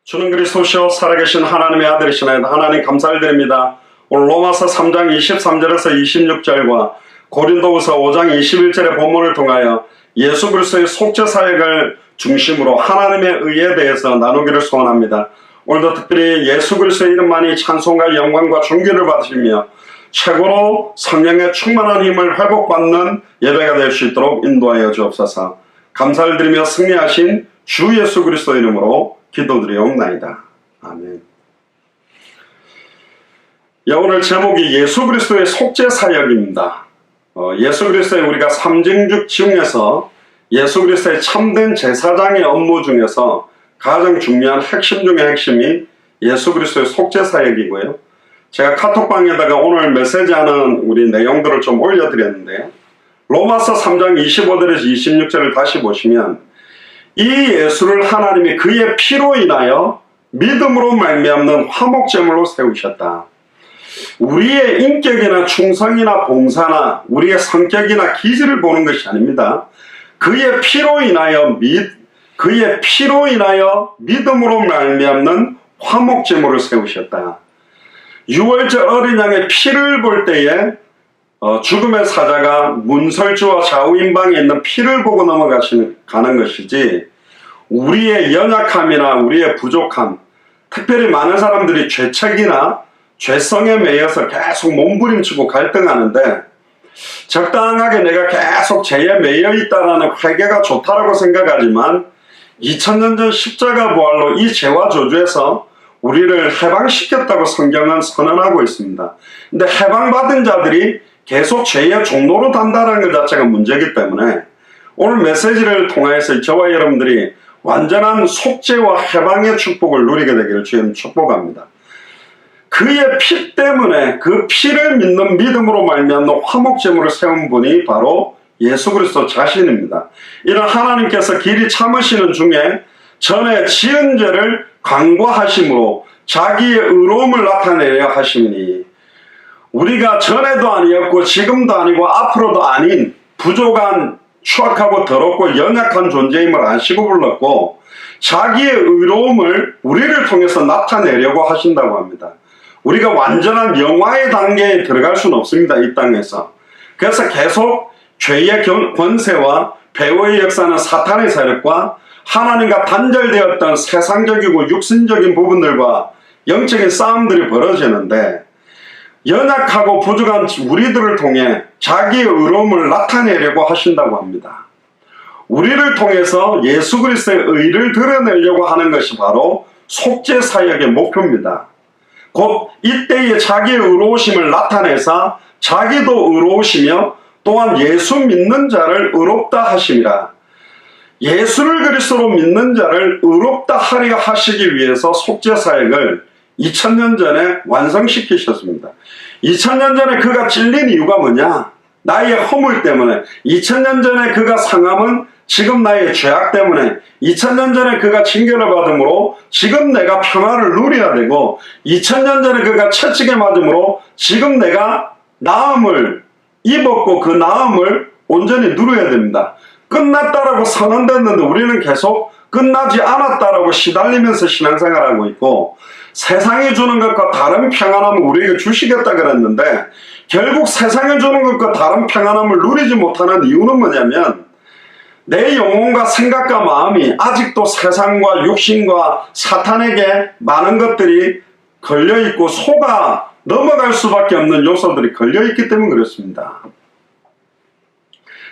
주는 그리스도시요 살아계신 하나님의 아들이시나이다. 하나님 감사를 드립니다. 오늘 로마서 3장 23절에서 26절과 고린도후서 5장 21절의 본문을 통하여 예수 그리스도의 속죄 사역을 중심으로 하나님의 의에 대해서 나누기를 소원합니다. 오늘도 특별히 예수 그리스도의 이름만이 찬송과 영광과 존귀를 받으시며 최고로 성령의 충만한 힘을 회복받는 예배가 될 수 있도록 인도하여 주옵소서. 감사를 드리며 승리하신 주 예수 그리스도 이름으로 기도드리옵나이다. 아멘. 오늘 제목이 예수 그리스도의 속죄 사역입니다. 예수 그리스도의 우리가 삼징죽 지중에서 예수 그리스도의 참된 제사장의 업무 중에서 가장 중요한 핵심 중의 핵심이 예수 그리스도의 속죄 사역이고요. 제가 카톡방에다가 오늘 메시지하는 우리 내용들을 좀 올려드렸는데요. 로마서 3장 25절에서 26절을 다시 보시면 이 예수를 하나님이 그의 피로 인하여 믿음으로 말미암는 화목제물로 세우셨다. 우리의 인격이나 충성이나 봉사나 우리의 성격이나 기질을 보는 것이 아닙니다. 그의 피로 인하여 믿음으로 말미암는 화목제물을 세우셨다. 유월절 어린 양의 피를 볼 때에 죽음의 사자가 문설주와 좌우인방에 있는 피를 보고 가는 것이지, 우리의 연약함이나 우리의 부족함, 특별히 많은 사람들이 죄책이나 죄성에 매여서 계속 몸부림치고 갈등하는데, 적당하게 내가 계속 죄에 매여 있다라는 회개가 좋다라고 생각하지만 2000년 전 십자가 부활로 이 죄와 저주에서 우리를 해방시켰다고 성경은 선언하고 있습니다. 근데 해방받은 자들이 계속 죄의 종로로 단다는 것 자체가 문제이기 때문에 오늘 메시지를 통해서 저와 여러분들이 완전한 속죄와 해방의 축복을 누리게 되기를 주님 축복합니다. 그의 피 때문에 그 피를 믿는 믿음으로 말미암는 화목제물을 세운 분이 바로 예수 그리스도 자신입니다. 이런 하나님께서 길이 참으시는 중에 전에 지은 죄를 간과하심으로 자기의 의로움을 나타내려 하시니, 우리가 전에도 아니었고 지금도 아니고 앞으로도 아닌 부족한 추악하고 더럽고 연약한 존재임을 아시고 불렀고 자기의 의로움을 우리를 통해서 나타내려고 하신다고 합니다. 우리가 완전한 영화의 단계에 들어갈 수는 없습니다. 이 땅에서. 그래서 계속 죄의 권세와 배후의 역사는 사탄의 세력과 하나님과 단절되었던 세상적이고 육신적인 부분들과 영적인 싸움들이 벌어지는데, 연약하고 부족한 우리들을 통해 자기의 의로움을 나타내려고 하신다고 합니다. 우리를 통해서 예수 그리스도의 의를 드러내려고 하는 것이 바로 속죄 사역의 목표입니다. 곧 이때에 자기의 의로우심을 나타내사 자기도 의로우시며 또한 예수 믿는 자를 의롭다 하심이라. 예수를 그리스도로 믿는 자를 의롭다 하려 하시기 위해서 속죄 사역을 2000년 전에 완성시키셨습니다. 2000년 전에 그가 찔린 이유가 뭐냐? 나의 허물 때문에. 2000년 전에 그가 상함은 지금 나의 죄악 때문에. 2000년 전에 그가 징계를 받음으로 지금 내가 평화를 누려야 되고, 2000년 전에 그가 채찍에 맞음으로 지금 내가 나음을 입었고 그 나음을 온전히 누려야 됩니다. 끝났다라고 선언됐는데 우리는 계속 끝나지 않았다라고 시달리면서 신앙생활하고 있고, 세상이 주는 것과 다른 평안함을 우리에게 주시겠다 그랬는데 결국 세상이 주는 것과 다른 평안함을 누리지 못하는 이유는 뭐냐면, 내 영혼과 생각과 마음이 아직도 세상과 육신과 사탄에게 많은 것들이 걸려있고 속아 넘어갈 수밖에 없는 요소들이 걸려있기 때문에 그렇습니다.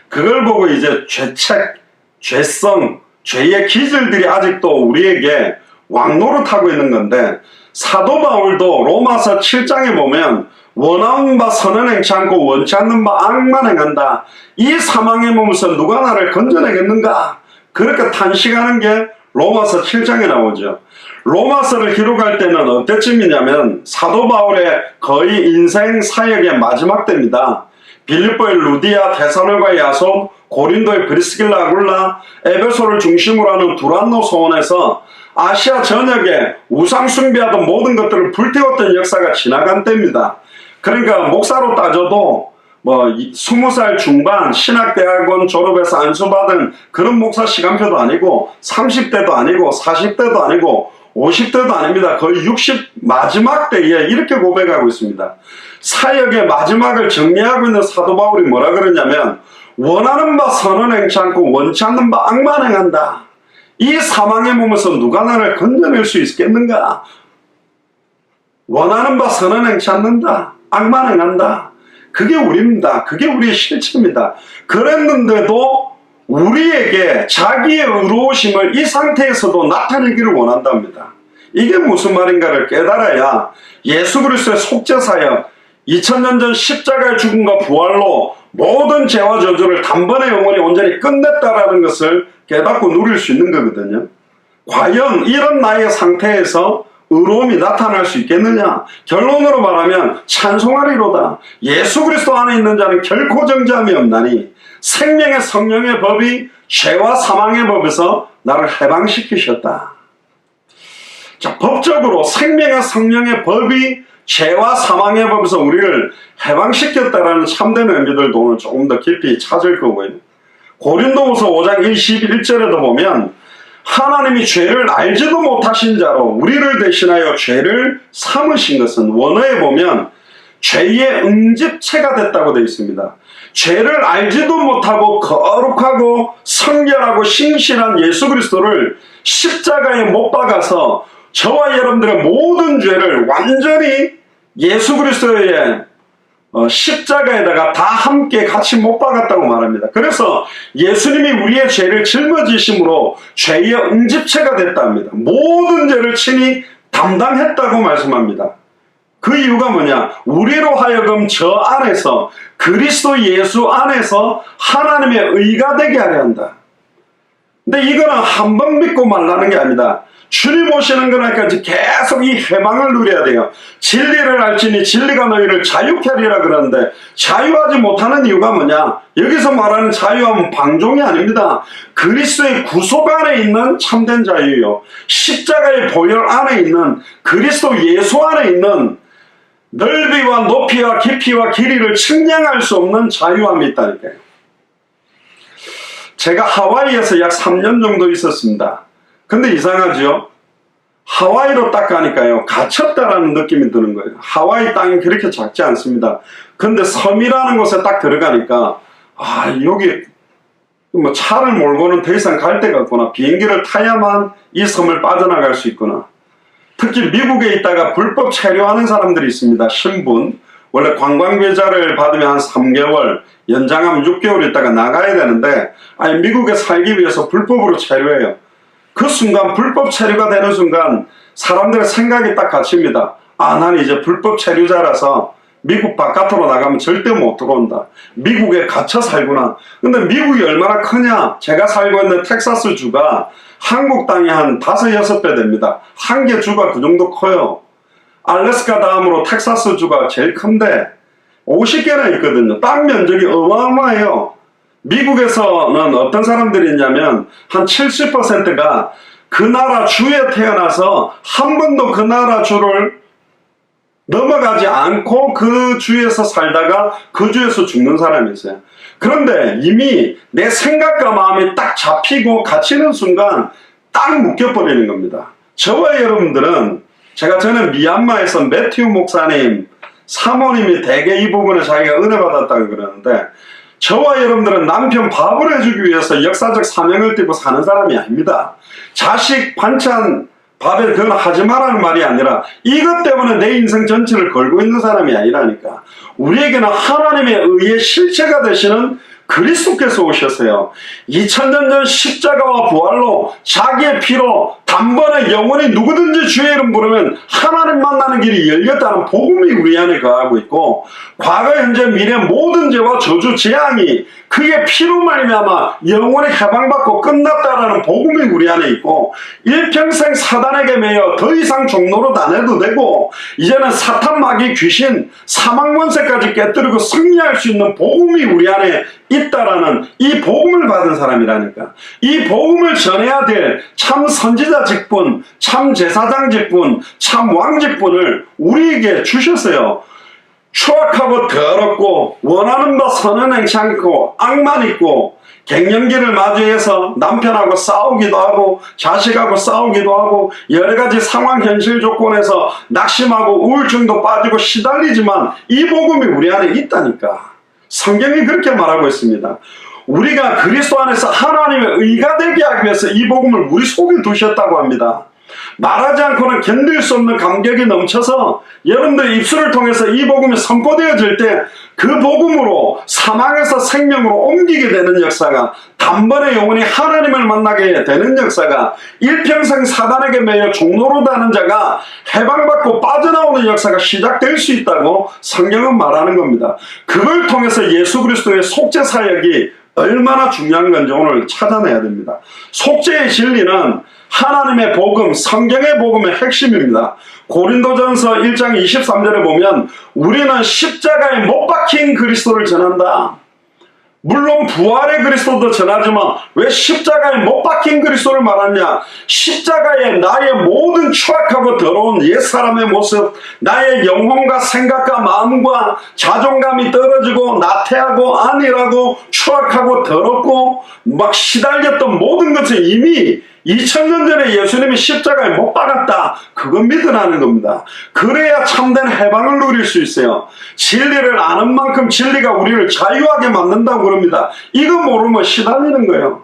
그걸 보고 이제 죄책, 죄성, 죄의 기질들이 아직도 우리에게 왕노릇하고 있는 건데, 사도 바울도 로마서 7장에 보면 원하는 바 선은 행치 않고 원치 않는 바 악만 행한다. 이 사망의 몸에서 누가 나를 건져내겠는가? 그렇게 탄식하는 게 로마서 7장에 나오죠. 로마서를 기록할 때는 어때쯤이냐면 사도 바울의 거의 인생 사역의 마지막 때입니다. 빌립보의 루디아, 데살로니가의 야손, 고린도의 브리스길라 아굴라, 에베소를 중심으로 하는 두란노 소원에서 아시아 전역에 우상 숭배하던 모든 것들을 불태웠던 역사가 지나간 때입니다. 그러니까 목사로 따져도 20살 중반 신학대학원 졸업해서 안수받은 그런 목사 시간표도 아니고 30대도 아니고 40대도 아니고 50대도 아닙니다. 거의 60 마지막 때에 이렇게 고백하고 있습니다. 사역의 마지막을 정리하고 있는 사도 바울이 뭐라 그러냐면 원하는 바 선은 행치 않고 원치 않는 바 악만 행한다. 이 사망의 몸에서 누가 나를 건져낼 수 있겠는가? 원하는 바 선은 행치 않는다. 악만 행한다. 그게 우리입니다. 그게 우리의 실체입니다. 그랬는데도 우리에게 자기의 의로우심을 이 상태에서도 나타내기를 원한답니다. 이게 무슨 말인가를 깨달아야 예수 그리스도의 속죄사역, 2000년 전 십자가의 죽음과 부활로 모든 죄와 저주를 단번에 영원히 온전히 끝냈다라는 것을 깨닫고 누릴 수 있는 거거든요. 과연 이런 나의 상태에서 의로움이 나타날 수 있겠느냐? 결론으로 말하면 찬송하리로다. 예수 그리스도 안에 있는 자는 결코 정죄함이 없나니 생명의 성령의 법이 죄와 사망의 법에서 나를 해방시키셨다. 자, 법적으로 생명의 성령의 법이 죄와 사망의 법에서 우리를 해방시켰다라는 참된 의미들도 오늘 조금 더 깊이 찾을 거고요. 고린도후서 5장 21절에도 보면 하나님이 죄를 알지도 못하신 자로 우리를 대신하여 죄를 삼으신 것은 원어에 보면 죄의 응집체가 됐다고 되어 있습니다. 죄를 알지도 못하고 거룩하고 성결하고 신실한 예수 그리스도를 십자가에 못 박아서 저와 여러분들의 모든 죄를 완전히 예수 그리스도의 십자가에다가 다 함께 같이 못 박았다고 말합니다. 그래서 예수님이 우리의 죄를 짊어지심으로 죄의 응집체가 됐답니다. 모든 죄를 친히 담당했다고 말씀합니다. 그 이유가 뭐냐? 우리로 하여금 저 안에서 그리스도 예수 안에서 하나님의 의가 되게 하려 한다. 근데 이거는 한 번 믿고 말라는 게 아니다. 주님 오시는 그날까지 계속 이 해방을 누려야 돼요. 진리를 알지니 진리가 너희를 자유케 하리라 그러는데 자유하지 못하는 이유가 뭐냐? 여기서 말하는 자유함은 방종이 아닙니다. 그리스도의 구속 안에 있는 참된 자유요. 십자가의 보혈 안에 있는 그리스도 예수 안에 있는 넓이와 높이와 깊이와 길이를 측량할 수 없는 자유함이 있다니까요. 제가 하와이에서 약 3년 정도 있었습니다. 근데 이상하죠? 하와이로 딱 가니까요, 갇혔다라는 느낌이 드는 거예요. 하와이 땅이 그렇게 작지 않습니다. 근데 섬이라는 곳에 딱 들어가니까, 여기 뭐 차를 몰고는 더 이상 갈 데가 없구나. 비행기를 타야만 이 섬을 빠져나갈 수 있구나. 특히 미국에 있다가 불법 체류하는 사람들이 있습니다. 신분. 원래 관광비자를 받으면 한 3개월, 연장하면 6개월 있다가 나가야 되는데, 미국에 살기 위해서 불법으로 체류해요. 그 순간 불법 체류가 되는 순간 사람들의 생각이 딱 갇힙니다. 난 이제 불법 체류자라서 미국 바깥으로 나가면 절대 못 들어온다. 미국에 갇혀 살구나. 근데 미국이 얼마나 크냐? 제가 살고 있는 텍사스 주가 한국 땅이 한 5, 6배 됩니다. 한 개 주가 그 정도 커요. 알래스카 다음으로 텍사스 주가 제일 큰데 50개나 있거든요. 땅 면적이 어마어마해요. 미국에서는 어떤 사람들이 있냐면 한 70%가 그 나라 주에 태어나서 한 번도 그 나라 주를 넘어가지 않고 그 주에서 살다가 그 주에서 죽는 사람이 있어요. 그런데 이미 내 생각과 마음이 딱 잡히고 갇히는 순간 딱 묶여버리는 겁니다. 저와 여러분들은 제가 전에 미얀마에서 매튜 목사님 사모님이 대개 이 부분에 자기가 은혜 받았다고 그러는데 저와 여러분들은 남편 밥을 해주기 위해서 역사적 사명을 띠고 사는 사람이 아닙니다. 자식 반찬 밥에 그건 하지 말라는 말이 아니라 이것 때문에 내 인생 전체를 걸고 있는 사람이 아니라니까. 우리에게는 하나님의 의의 실체가 되시는 그리스도께서 오셨어요. 2000년 전 십자가와 부활로 자기의 피로 단번에 영원히 누구든지 주의 이름 부르면 하나님 만나는 길이 열렸다는 복음이 우리 안에 거하고 있고, 과거 현재 미래 모든 죄와 저주 재앙이 그의 피로 말미암아 영원히 해방받고 끝났다라는 복음이 우리 안에 있고, 일평생 사단에게 매여 더 이상 종로로 안 해도 되고 이제는 사탄 마귀 귀신 사망 권세까지 깨뜨리고 승리할 수 있는 복음이 우리 안에 있다라는 이 복음을 받은 사람이라니까. 이 복음을 전해야 될 참 선지자 직분, 참 제사장 직분, 참 왕 직분을 우리에게 주셨어요. 추악하고 더럽고 원하는 바 선은 행치 않고 악만 있고 갱년기를 맞이해서 남편하고 싸우기도 하고 자식하고 싸우기도 하고 여러 가지 상황 현실 조건에서 낙심하고 우울증도 빠지고 시달리지만 이 복음이 우리 안에 있다니까. 성경이 그렇게 말하고 있습니다. 우리가 그리스도 안에서 하나님의 의가 되게 하기 위해서 이 복음을 우리 속에 두셨다고 합니다. 말하지 않고는 견딜 수 없는 감격이 넘쳐서 여러분들 입술을 통해서 이 복음이 선포되어질 때 그 복음으로 사망에서 생명으로 옮기게 되는 역사가, 단번에 영혼이 하나님을 만나게 되는 역사가, 일평생 사단에게 매여 종노릇하는 자가 해방받고 빠져나오는 역사가 시작될 수 있다고 성경은 말하는 겁니다. 그걸 통해서 예수 그리스도의 속죄 사역이 얼마나 중요한 건지 오늘 찾아내야 됩니다. 속죄의 진리는 하나님의 복음, 성경의 복음의 핵심입니다. 고린도전서 1장 23절에 보면 우리는 십자가에 못 박힌 그리스도를 전한다. 물론 부활의 그리스도도 전하지만 왜 십자가에 못 박힌 그리스도를 말하냐? 십자가에 나의 모든 추악하고 더러운 옛사람의 모습, 나의 영혼과 생각과 마음과 자존감이 떨어지고 나태하고 안일하고 추악하고 더럽고 막 시달렸던 모든 것을 이미 2000년 전에 예수님이 십자가에 못 박았다. 그거 믿으라는 겁니다. 그래야 참된 해방을 누릴 수 있어요. 진리를 아는 만큼 진리가 우리를 자유하게 만든다고 그럽니다. 이거 모르면 시달리는 거예요.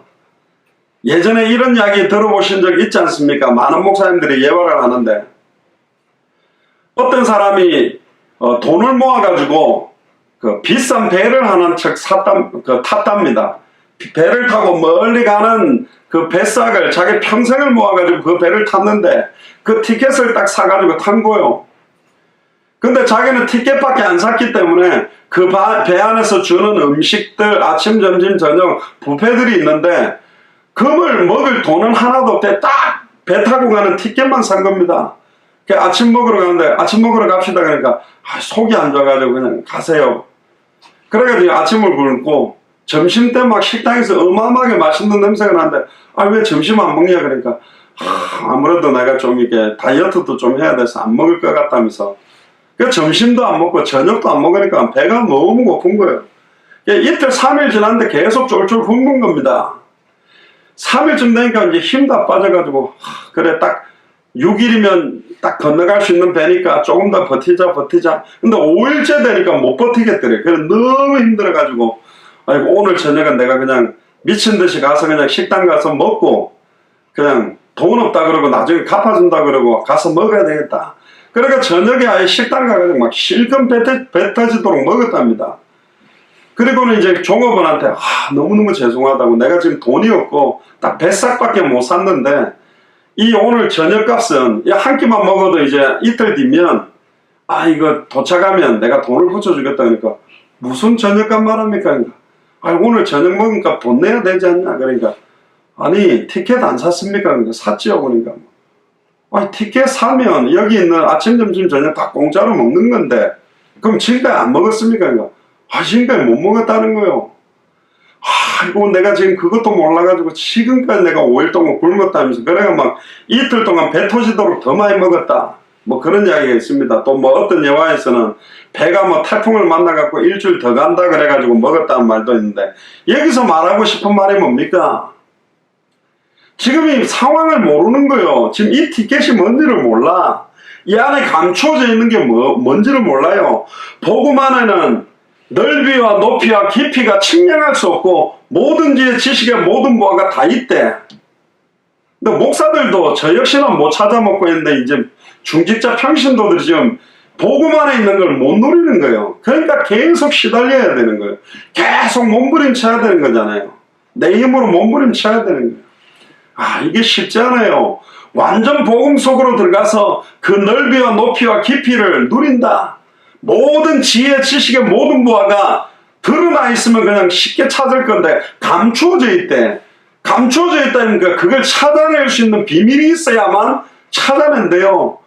예전에 이런 이야기 들어보신 적 있지 않습니까? 많은 목사님들이 예화를 하는데 어떤 사람이 돈을 모아가지고 그 비싼 배를 하나 척 탔답니다. 배를 타고 멀리 가는 그 배싹을 자기 평생을 모아가지고 그 배를 탔는데 그 티켓을 딱 사가지고 탄 거요. 근데 자기는 티켓밖에 안 샀기 때문에 그 배 안에서 주는 음식들, 아침, 점심, 저녁 뷔페들이 있는데 그걸 먹을 돈은 하나도 없대. 딱 배 타고 가는 티켓만 산 겁니다. 아침 먹으러 가는데 아침 먹으러 갑시다 그러니까 속이 안 좋아가지고 그냥 가세요. 그래가지고 아침을 굶고 점심 때 막 식당에서 어마어마하게 맛있는 냄새가 나는데 왜 점심 안 먹냐 그러니까 아무래도 내가 좀 이렇게 다이어트도 좀 해야 돼서 안 먹을 것 같다면서 그 점심도 안 먹고 저녁도 안 먹으니까 배가 너무 고픈 거예요. 이틀 3일 지났는데 계속 쫄쫄 굶는 겁니다. 3일쯤 되니까 이제 힘 다 빠져가지고 그래 딱 6일이면 딱 건너갈 수 있는 배니까 조금 더 버티자. 근데 5일째 되니까 못 버티겠더래. 그래 너무 힘들어가지고 아이고 오늘 저녁은 내가 그냥 미친듯이 가서 그냥 식당 가서 먹고 그냥 돈 없다 그러고 나중에 갚아준다 그러고 가서 먹어야 되겠다. 그러니까 저녁에 아예 식당 가가지고 막 실컷 배 터지도록 먹었답니다. 그리고는 이제 종업원한테 너무너무 죄송하다고 내가 지금 돈이 없고 딱 뱃삭밖에 못 샀는데 이 오늘 저녁값은 한 끼만 먹어도 이제 이틀 뒤면 이거 도착하면 내가 돈을 붙여주겠다 그러니까 무슨 저녁값 말합니까? 오늘 저녁 먹은 값 돈 내야 되지 않냐? 그러니까 아니 티켓 안 샀습니까? 그러니까 샀지요. 그러니까 티켓 사면 여기 있는 아침 점심 저녁 다 공짜로 먹는 건데 그럼 지금까지 안 먹었습니까? 그러니까 지금까지 못 먹었다는 거요. 이거 내가 지금 그것도 몰라가지고 지금까지 내가 5일 동안 굶었다면서 그래가 막 이틀 동안 배 터지도록 더 많이 먹었다. 뭐 그런 이야기가 있습니다. 또 뭐 어떤 예화에서는 배가 뭐 태풍을 만나갖고 일주일 더 간다 그래가지고 먹었다는 말도 있는데 여기서 말하고 싶은 말이 뭡니까? 지금 이 상황을 모르는 거예요. 지금 이 티켓이 뭔지를 몰라. 이 안에 감추어져 있는 게 뭔지를 몰라요. 복음 안에는 넓이와 높이와 깊이가 측량할 수 없고 모든 지식의 모든 부하가 다 있대. 근데 목사들도 저 역시나 못 찾아먹고 있는데 이제 중직자 평신도들이 지금 복음 안에 있는 걸 못 누리는 거예요. 그러니까 계속 시달려야 되는 거예요. 계속 몸부림쳐야 되는 거잖아요. 내 힘으로 몸부림쳐야 되는 거예요. 이게 쉽지 않아요. 완전 복음 속으로 들어가서 그 넓이와 높이와 깊이를 누린다. 모든 지혜, 지식의 모든 부하가 드러나 있으면 그냥 쉽게 찾을 건데 감추어져 있대. 감추어져 있다니까 그걸 찾아낼 수 있는 비밀이 있어야만 찾아낸대요.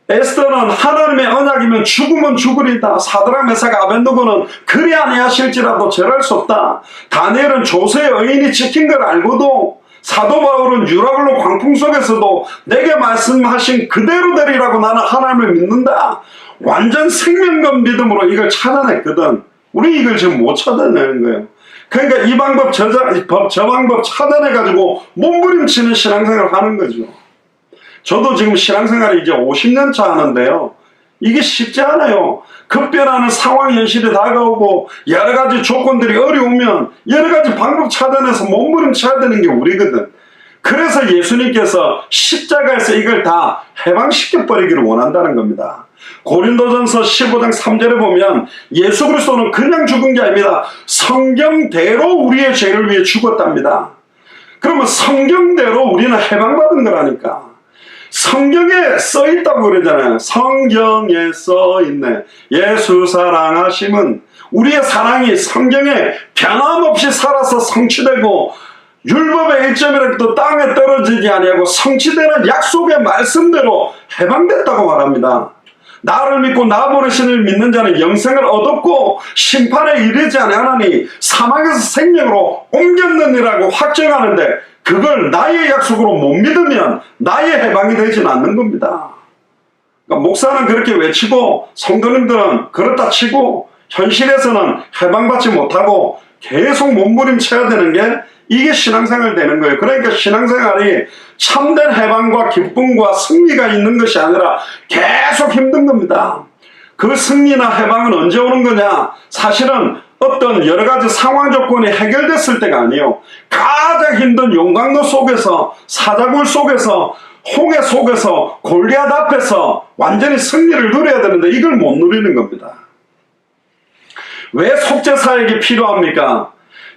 에스더는 하나님의 언약이면 죽으면 죽으리다. 사드락 메삭 아벤노고는 그리 아니하실지라도 절할 수 없다. 다니엘은 조세의 의인이 지킨 걸 알고도 사도 바울은 유라굴로 광풍 속에서도 내게 말씀하신 그대로 되리라고 나는 하나님을 믿는다. 완전 생명감 믿음으로 이걸 찾아냈거든. 우리 이걸 지금 못 찾아내는 거예요. 그러니까 이 방법 저 방법 찾아내가지고 몸부림치는 신앙생활을 하는 거죠. 저도 지금 신앙생활을 이제 50년 차 하는데요. 이게 쉽지 않아요. 급변하는 상황 현실이 다가오고 여러 가지 조건들이 어려우면 여러 가지 방법 찾아내서 몸부림쳐야 되는 게 우리거든. 그래서 예수님께서 십자가에서 이걸 다 해방시켜버리기를 원한다는 겁니다. 고린도전서 15장 3절에 보면 예수 그리스도는 그냥 죽은 게 아닙니다. 성경대로 우리의 죄를 위해 죽었답니다. 그러면 성경대로 우리는 해방받은 거라니까. 성경에 써있다고 그러잖아요. 성경에 써있네. 예수 사랑하심은 우리의 사랑이 성경에 변함없이 살아서 성취되고 율법의 일점이라도 땅에 떨어지지 아니하고 성취되는 약속의 말씀대로 해방됐다고 말합니다. 나를 믿고 나 보내신을 믿는 자는 영생을 얻었고 심판에 이르지 아니하나니 사망에서 생명으로 옮겼느니라고 확정하는데 그걸 나의 약속으로 못 믿으면 나의 해방이 되지는 않는 겁니다. 그러니까 목사는 그렇게 외치고 성도님들은 그렇다 치고 현실에서는 해방받지 못하고 계속 몸부림쳐야 되는 게 이게 신앙생활 되는 거예요. 그러니까 신앙생활이 참된 해방과 기쁨과 승리가 있는 것이 아니라 계속 힘든 겁니다. 그 승리나 해방은 언제 오는 거냐? 사실은 어떤 여러 가지 상황 조건이 해결됐을 때가 아니에요. 가장 힘든 용광로 속에서, 사자굴 속에서, 홍해 속에서, 골리앗 앞에서 완전히 승리를 누려야 되는데 이걸 못 누리는 겁니다. 왜 속죄사역이 필요합니까?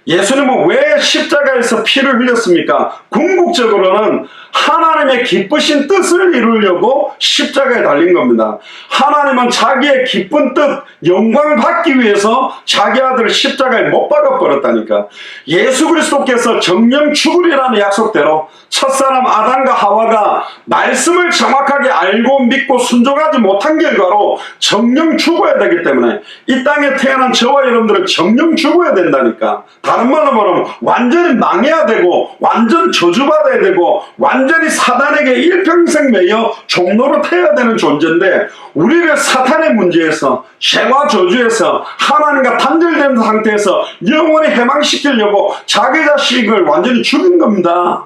예수님은 왜 십자가에서 피를 흘렸습니까? 궁극적으로는 하나님의 기쁘신 뜻을 이루려고 십자가에 달린 겁니다. 하나님은 자기의 기쁜 뜻, 영광을 받기 위해서 자기 아들을 십자가에 못 박아버렸다니까. 예수 그리스도께서 정령 죽으리라는 약속대로 첫사람 아담과 하와가 말씀을 정확하게 알고 믿고 순종하지 못한 결과로 정령 죽어야 되기 때문에 이 땅에 태어난 저와 여러분들은 정령 죽어야 된다니까. 다른 말로 말하면 완전히 망해야 되고 완전 저주받아야 되고 완전히 사단에게 일평생 매여 종로로 태워야 되는 존재인데 우리를 사탄의 문제에서 죄와 저주에서 하나님과 단절된 상태에서 영원히 해방시키려고 자기 자식을 완전히 죽인 겁니다.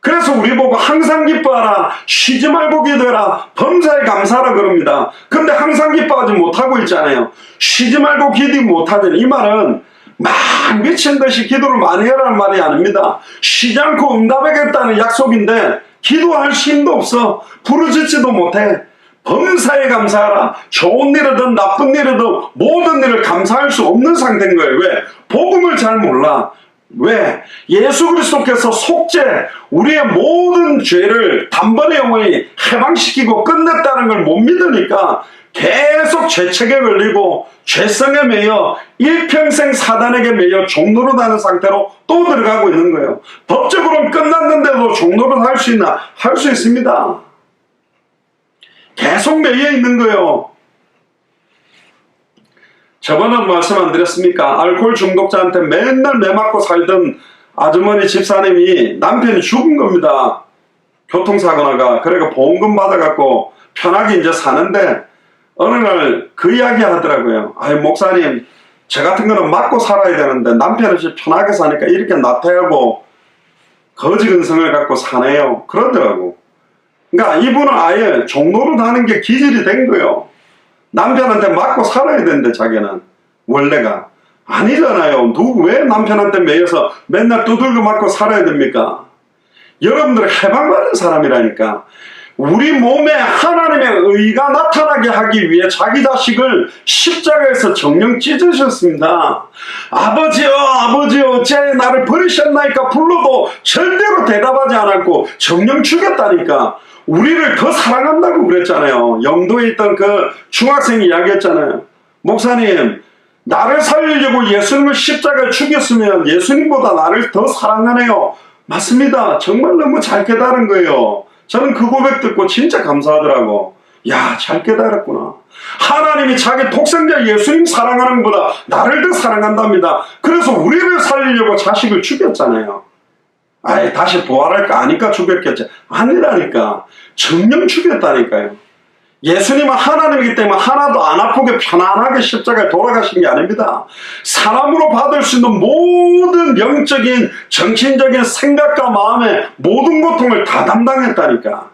그래서 우리 보고 항상 기뻐하라, 쉬지 말고 기도해라, 범사에 감사하라 그럽니다. 근데 항상 기뻐하지 못하고 있잖아요. 쉬지 말고 기도 못하더니 이 말은 막 미친 듯이 기도를 많이 해라는 말이 아닙니다. 쉬지 않고 응답하겠다는 약속인데 기도할 힘도 없어. 부르짖지도 못해. 범사에 감사하라. 좋은 일이든 나쁜 일이든 모든 일을 감사할 수 없는 상태인 거예요. 왜? 복음을 잘 몰라. 왜? 예수 그리스도께서 속죄, 우리의 모든 죄를 단번에 영원히 해방시키고 끝냈다는 걸 못 믿으니까 계속 죄책에 걸리고 죄성에 매여 일평생 사단에게 매여 종노릇 하는 상태로 또 들어가고 있는 거예요. 법적으로는 끝났는데도 종노릇 할 수 있나? 할 수 있습니다. 계속 매여 있는 거예요. 저번에 말씀 안 드렸습니까? 알코올 중독자한테 맨날 매 맞고 살던 아주머니 집사님이 남편이 죽은 겁니다. 교통사고 나가. 그래가 보험금 받아갖고 편하게 이제 사는데 어느 날 그 이야기 하더라고요. 아이 목사님, 저 같은 거는 맞고 살아야 되는데 남편없이 편하게 사니까 이렇게 나태하고 거지근성을 갖고 사네요. 그러더라고. 그러니까 이분은 아예 종노릇 하는 게 기질이 된 거예요. 남편한테 맞고 살아야 되는데 자기는 원래가 아니잖아요. 누구 왜 남편한테 매여서 맨날 두들겨 맞고 살아야 됩니까? 여러분들은 해방받은 사람이라니까. 우리 몸에 하나님의 의가 나타나게 하기 위해 자기 자식을 십자가에서 정령 찢으셨습니다. 아버지여 아버지여 어찌 나를 버리셨나이까 불러도 절대로 대답하지 않았고 정령 죽였다니까. 우리를 더 사랑한다고 그랬잖아요. 영도에 있던 그 중학생이 이야기했잖아요. 목사님, 나를 살리려고 예수님을 십자가에 죽였으면 예수님보다 나를 더 사랑하네요. 맞습니다. 정말 너무 잘 깨달은 거예요. 저는 그 고백 듣고 진짜 감사하더라고. 야, 잘 깨달았구나. 하나님이 자기 독생자 예수님 사랑하는 것보다 나를 더 사랑한답니다. 그래서 우리를 살리려고 자식을 죽였잖아요. 아예 다시 부활할까 아니까 죽였겠지. 아니라니까. 정령 죽였다니까요. 예수님은 하나님이기 때문에 하나도 안 아프게 편안하게 십자가에 돌아가신 게 아닙니다. 사람으로 받을 수 있는 모든 영적인 정신적인 생각과 마음의 모든 고통을 다 담당했다니까.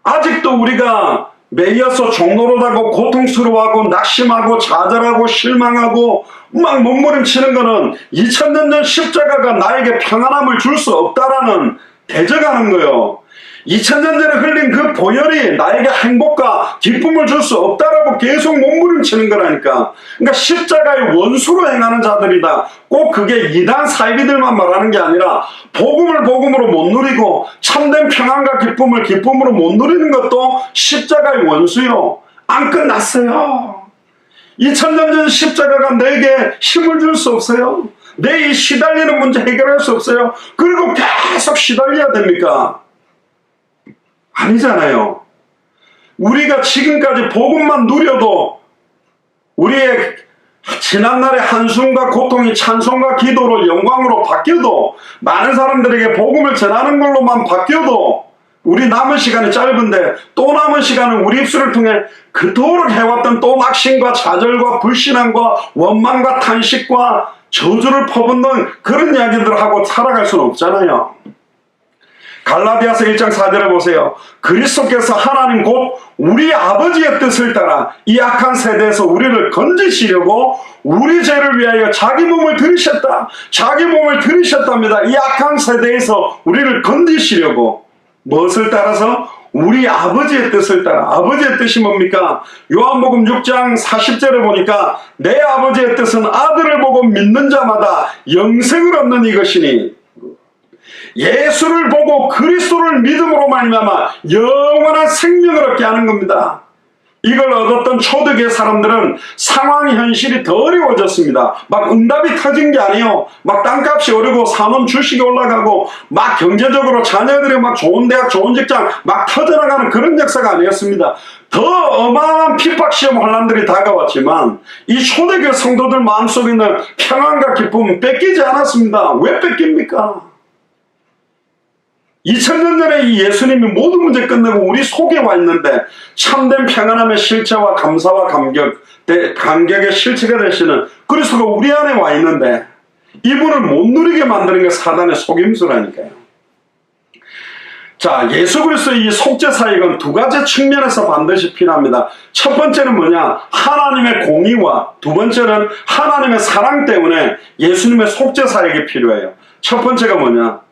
아직도 우리가 매여서 종노릇하고 고통스러워하고 낙심하고 좌절하고 실망하고 막 몸부림치는 거는 2000년 전 십자가가 나에게 평안함을 줄 수 없다라는 대적하는 거예요. 2000년 전에 흘린 그 보혈이 나에게 행복과 기쁨을 줄 수 없다라고 계속 몸부림치는 거라니까. 그러니까 십자가의 원수로 행하는 자들이다. 꼭 그게 이단 사이비들만 말하는 게 아니라 복음을 복음으로 못 누리고 참된 평안과 기쁨을 기쁨으로 못 누리는 것도 십자가의 원수요. 안 끝났어요. 2000년 전 십자가가 내게 힘을 줄 수 없어요. 내 이 시달리는 문제 해결할 수 없어요. 그리고 계속 시달려야 됩니까? 아니잖아요. 우리가 지금까지 복음만 누려도 우리의 지난날의 한숨과 고통이 찬송과 기도로 영광으로 바뀌어도, 많은 사람들에게 복음을 전하는 걸로만 바뀌어도 우리 남은 시간이 짧은데, 또 남은 시간은 우리 입술을 통해 그토록 해왔던 또 낙심과 좌절과 불신앙과 원망과 탄식과 저주를 퍼붓는 그런 이야기들을 하고 살아갈 수는 없잖아요. 갈라디아서 1장 4절에 보세요. 그리스도께서 하나님 곧 우리 아버지의 뜻을 따라 이 악한 세대에서 우리를 건지시려고 우리 죄를 위하여 자기 몸을 들이셨다. 자기 몸을 들이셨답니다. 이 악한 세대에서 우리를 건지시려고. 무엇을 따라서? 우리 아버지의 뜻을 따라. 아버지의 뜻이 뭡니까? 요한복음 6장 40절에 보니까 내 아버지의 뜻은 아들을 보고 믿는 자마다 영생을 얻는 이것이니, 예수를 보고 그리스도를 믿음으로 말미암아 영원한 생명을 얻게 하는 겁니다. 이걸 얻었던 초대교회 사람들은 상황 현실이 더 어려워졌습니다. 막 응답이 터진 게 아니에요. 막 땅값이 오르고 산업 주식이 올라가고 막 경제적으로 자녀들이 막 좋은 대학 좋은 직장 막 터져나가는 그런 역사가 아니었습니다. 더 어마어마한 핍박시험 혼란들이 다가왔지만 이 초대교회 성도들 마음속에 있는 평안과 기쁨은 뺏기지 않았습니다. 왜 뺏깁니까? 2000년 전에 이 예수님이 모든 문제 끝내고 우리 속에 와 있는데, 참된 평안함의 실체와 감사와 감격의 실체가 되시는 그리스도가 우리 안에 와 있는데, 이분을 못 누리게 만드는 게 사단의 속임수라니까요. 자, 예수 그리스도의 이 속죄 사역은 두 가지 측면에서 반드시 필요합니다. 첫 번째는 뭐냐? 하나님의 공의와, 두 번째는 하나님의 사랑 때문에 예수님의 속죄 사역이 필요해요. 첫 번째가 뭐냐?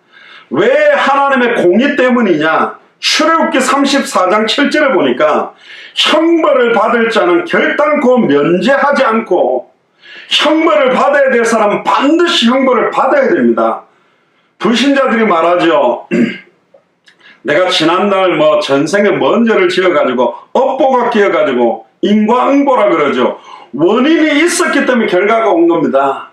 왜 하나님의 공의 때문이냐? 출애굽기 34장 7절에 보니까 형벌을 받을 자는 결단코 면제하지 않고, 형벌을 받아야 될 사람은 반드시 형벌을 받아야 됩니다. 불신자들이 말하죠. 내가 지난날 전생에 뭔 죄를 지어가지고 업보가 끼어가지고 인과응보라 그러죠. 원인이 있었기 때문에 결과가 온 겁니다.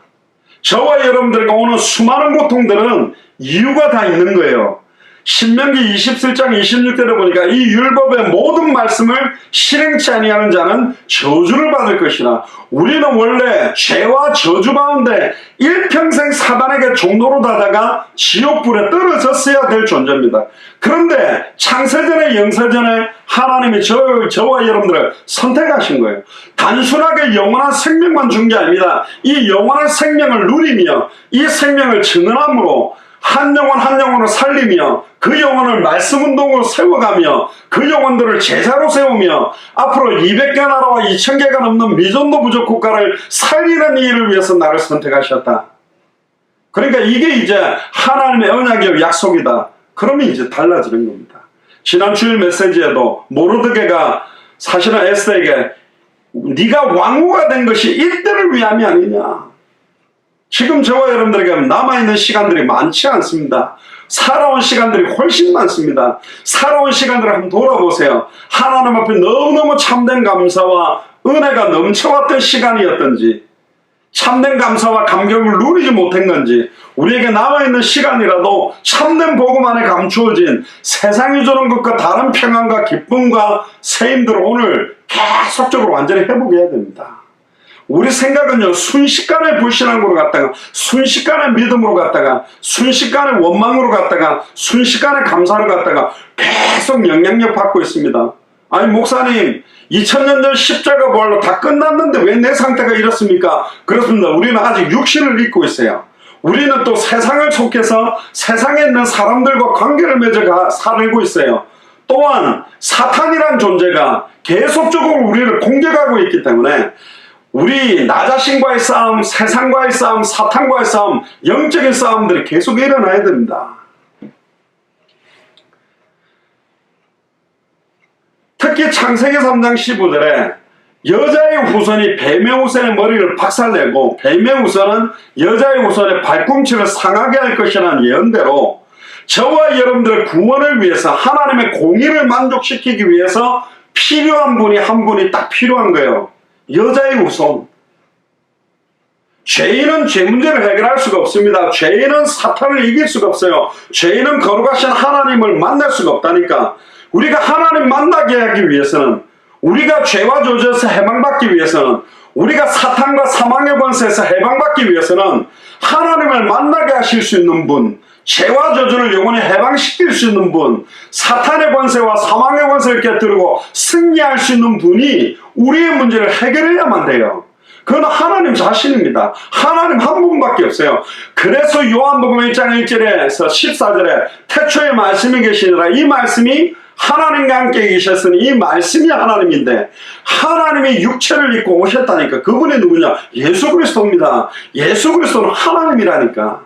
저와 여러분들에게 오는 수많은 고통들은 이유가 다 있는 거예요. 신명기 27장 26절에 보니까 이 율법의 모든 말씀을 실행치 아니하는 자는 저주를 받을 것이라. 우리는 원래 죄와 저주 가운데 일평생 사단에게 종노릇하다가 지옥불에 떨어졌어야 될 존재입니다. 그런데 창세전에 영세전에 하나님이 저와 여러분들을 선택하신 거예요. 단순하게 영원한 생명만 준 게 아닙니다. 이 영원한 생명을 누리며 이 생명을 증언함으로 한 영혼 한 영혼을 살리며 그 영혼을 말씀 운동으로 세워가며 그 영혼들을 제자로 세우며 앞으로 200개 나라와 2000개가 넘는 미전도 부족 국가를 살리는 일을 위해서 나를 선택하셨다. 그러니까 이게 이제 하나님의 언약의 약속이다. 그러면 이제 달라지는 겁니다. 지난 주일 메시지에도 모르드게가 사실은 에스더에게 네가 왕후가 된 것이 이때를 위함이 아니냐. 지금 저와 여러분들에게 남아있는 시간들이 많지 않습니다. 살아온 시간들이 훨씬 많습니다. 살아온 시간들을 한번 돌아보세요. 하나님 앞에 너무너무 참된 감사와 은혜가 넘쳐왔던 시간이었던지, 참된 감사와 감격을 누리지 못한 건지, 우리에게 남아있는 시간이라도 참된 복음 안에 감추어진 세상이 주는 것과 다른 평안과 기쁨과 세임들을 오늘 계속적으로 완전히 회복해야 됩니다. 우리 생각은요, 순식간에 불신앙으로 갔다가 순식간에 믿음으로 갔다가 순식간에 원망으로 갔다가 순식간에 감사로 갔다가 계속 영향력 받고 있습니다. 아니 목사님 2000년 전 십자가 부활로 다 끝났는데 왜 내 상태가 이렇습니까? 그렇습니다. 우리는 아직 육신을 입고 있어요. 우리는 또 세상을 속해서 세상에 있는 사람들과 관계를 맺어 살고 있어요. 또한 사탄이란 존재가 계속적으로 우리를 공격하고 있기 때문에 우리 나 자신과의 싸움, 세상과의 싸움, 사탄과의 싸움, 영적인 싸움들이 계속 일어나야 됩니다. 특히 창세기 3장 15절에 여자의 후손이 뱀의 후손의 머리를 박살내고 뱀의 후손은 여자의 후손의 발꿈치를 상하게 할 것이라는 예언대로 저와 여러분들의 구원을 위해서 하나님의 공의를 만족시키기 위해서 필요한 분이 한 분이 딱 필요한 거예요. 여자의 후손. 죄인은 죄 문제를 해결할 수가 없습니다. 죄인은 사탄을 이길 수가 없어요. 죄인은 거룩하신 하나님을 만날 수가 없다니까. 우리가 하나님 만나게 하기 위해서는, 우리가 죄와 저주에서 해방받기 위해서는, 우리가 사탄과 사망의 권세에서 해방받기 위해서는 하나님을 만나게 하실 수 있는 분, 죄와 저주를 영원히 해방시킬 수 있는 분, 사탄의 권세와 사망의 권세를 깨뜨리고 승리할 수 있는 분이 우리의 문제를 해결해야만 돼요. 그건 하나님 자신입니다. 하나님 한 분밖에 없어요. 그래서 요한복음 1장 1절에서 14절에 태초에 말씀이 계시니라, 이 말씀이 하나님과 함께 계셨으니 이 말씀이 하나님인데 하나님이 육체를 입고 오셨다니까. 그분이 누구냐? 예수 그리스도입니다. 예수 그리스도는 하나님이라니까.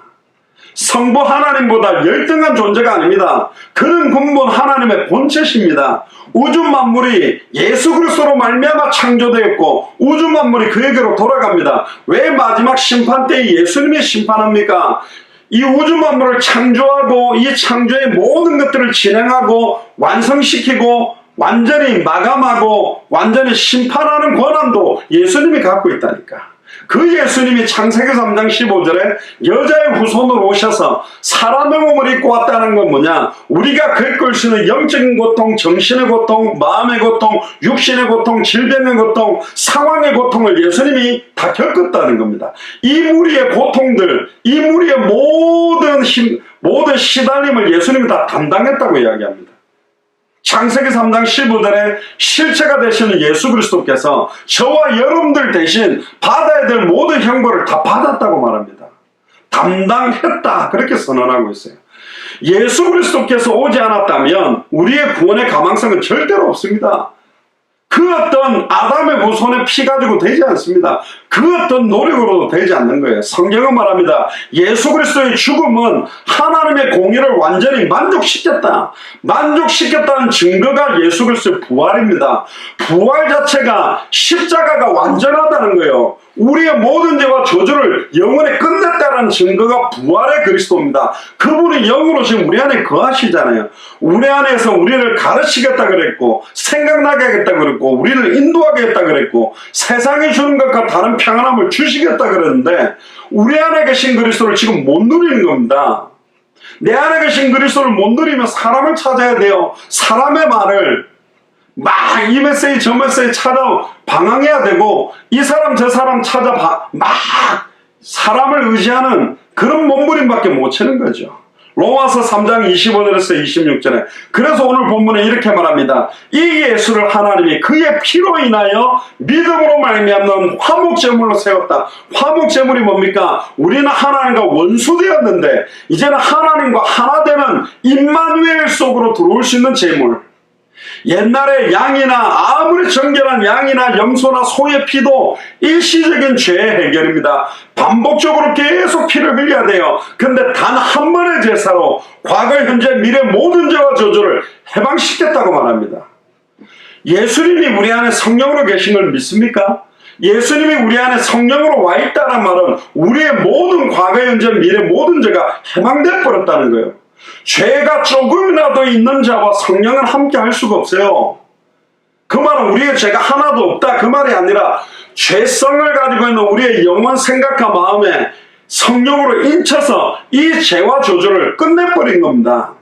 성부 하나님보다 열등한 존재가 아닙니다. 그는 근본 하나님의 본체십니다. 우주 만물이 예수 그리스도로 말미암아 창조되었고 우주 만물이 그에게로 돌아갑니다. 왜 마지막 심판 때에 예수님이 심판합니까? 이 우주 만물을 창조하고 이 창조의 모든 것들을 진행하고 완성시키고 완전히 마감하고 완전히 심판하는 권한도 예수님이 갖고 있다니까. 그 예수님이 창세기 3장 15절에 여자의 후손으로 오셔서 사람의 몸을 입고 왔다는 건 뭐냐? 우리가 겪을 수 있는 영적인 고통, 정신의 고통, 마음의 고통, 육신의 고통, 질병의 고통, 상황의 고통을 예수님이 다 겪었다는 겁니다. 이 무리의 고통들, 이 무리의 모든 시달림을 예수님이 다 담당했다고 이야기합니다. 창세기 3장 15절에 실체가 되시는 예수 그리스도께서 저와 여러분들 대신 받아야 될 모든 형벌을 다 받았다고 말합니다. 담당했다, 그렇게 선언하고 있어요. 예수 그리스도께서 오지 않았다면 우리의 구원의 가망성은 절대로 없습니다. 그 어떤 아담의 후손의 피 가지고 되지 않습니다. 그 어떤 노력으로도 되지 않는 거예요. 성경은 말합니다. 예수 그리스도의 죽음은 하나님의 공의를 완전히 만족시켰다. 만족시켰다는 증거가 예수 그리스도의 부활입니다. 부활 자체가 십자가가 완전하다는 거예요. 우리의 모든 죄와 저주를 영원히 끝냈다는 증거가 부활의 그리스도입니다. 그분이 영으로 지금 우리 안에 거하시잖아요. 우리 안에서 우리를 가르치겠다 그랬고 생각나게 하겠다 그랬고 우리를 인도하게 했다 그랬고 세상이 주는 것과 다른 평안함을 주시겠다 그랬는데 우리 안에 계신 그리스도를 지금 못 누리는 겁니다. 내 안에 계신 그리스도를 못 누리면 사람을 찾아야 돼요. 사람의 말을 막 이 메시지 저 메시지 찾아 방황해야 되고 이 사람 저 사람 찾아 막 사람을 의지하는 그런 몸부림밖에 못 치는 거죠. 로마서 3장 25절에서 26절에 그래서 오늘 본문에 이렇게 말합니다. 이 예수를 하나님이 그의 피로 인하여 믿음으로 말미암는 화목제물로 세웠다. 화목제물이 뭡니까? 우리는 하나님과 원수되었는데 이제는 하나님과 하나 되는 임마누엘 속으로 들어올 수 있는 제물. 옛날에 양이나 아무리 정결한 양이나 염소나 소의 피도 일시적인 죄의 해결입니다. 반복적으로 계속 피를 흘려야 돼요. 근데 단 한 번의 제사로 과거, 현재, 미래 모든 죄와 저주를 해방시켰다고 말합니다. 예수님이 우리 안에 성령으로 계신 걸 믿습니까? 예수님이 우리 안에 성령으로 와 있다는 말은 우리의 모든 과거, 현재, 미래 모든 죄가 해방돼 버렸다는 거예요. 죄가 조금이라도 있는 자와 성령은 함께 할 수가 없어요. 그 말은 우리의 죄가 하나도 없다 그 말이 아니라 죄성을 가지고 있는 우리의 영혼, 생각과 마음에 성령으로 인쳐서 이 죄와 저주를 끝내버린 겁니다.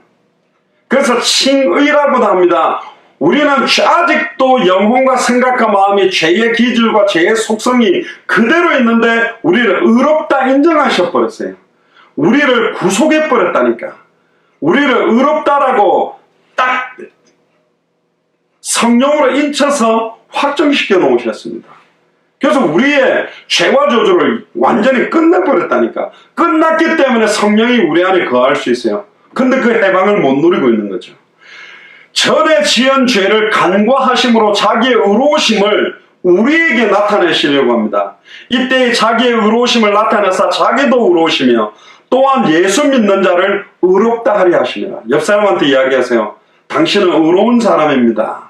그래서 칭의라고도 합니다. 우리는 아직도 영혼과 생각과 마음이 죄의 기질과 죄의 속성이 그대로 있는데 우리를 의롭다 인정하셔버렸어요. 우리를 구속해버렸다니까. 우리를 의롭다라고 딱 성령으로 인쳐서 확정시켜 놓으셨습니다. 그래서 우리의 죄와 저주를 완전히 끝내버렸다니까. 끝났기 때문에 성령이 우리 안에 거할 수 있어요. 근데 그 해방을 못 누리고 있는 거죠. 전에 지은 죄를 간과하심으로 자기의 의로우심을 우리에게 나타내시려고 합니다. 이때 자기의 의로우심을 나타내사 자기도 의로우시며 또한 예수 믿는 자를 의롭다 하려 하시니라. 옆 사람한테 이야기하세요. 당신은 의로운 사람입니다.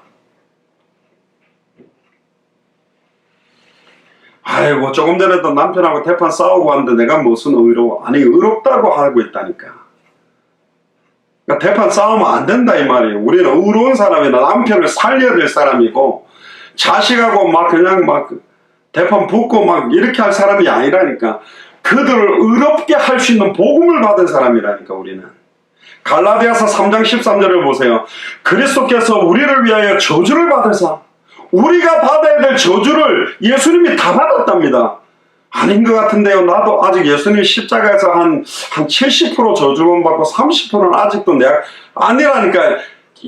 아이고, 조금 전에도 남편하고 대판 싸우고 왔는데 내가 무슨 의로워. 아니, 의롭다고 하고 있다니까. 그러니까 대판 싸우면 안 된다 이 말이에요. 우리는 의로운 사람이나 남편을 살려야 될 사람이고, 자식하고 막 그냥 막 대판 붙고 막 이렇게 할 사람이 아니라니까. 그들을 의롭게 할 수 있는 복음을 받은 사람이라니까. 우리는 갈라디아서 3장 13절을 보세요. 그리스도께서 우리를 위하여 저주를 받으사 우리가 받아야 될 저주를 예수님이 다 받았답니다. 아닌 것 같은데요. 나도 아직 예수님 십자가에서 한 70% 저주만 받고 30%는 아직도 내가 아니라니까.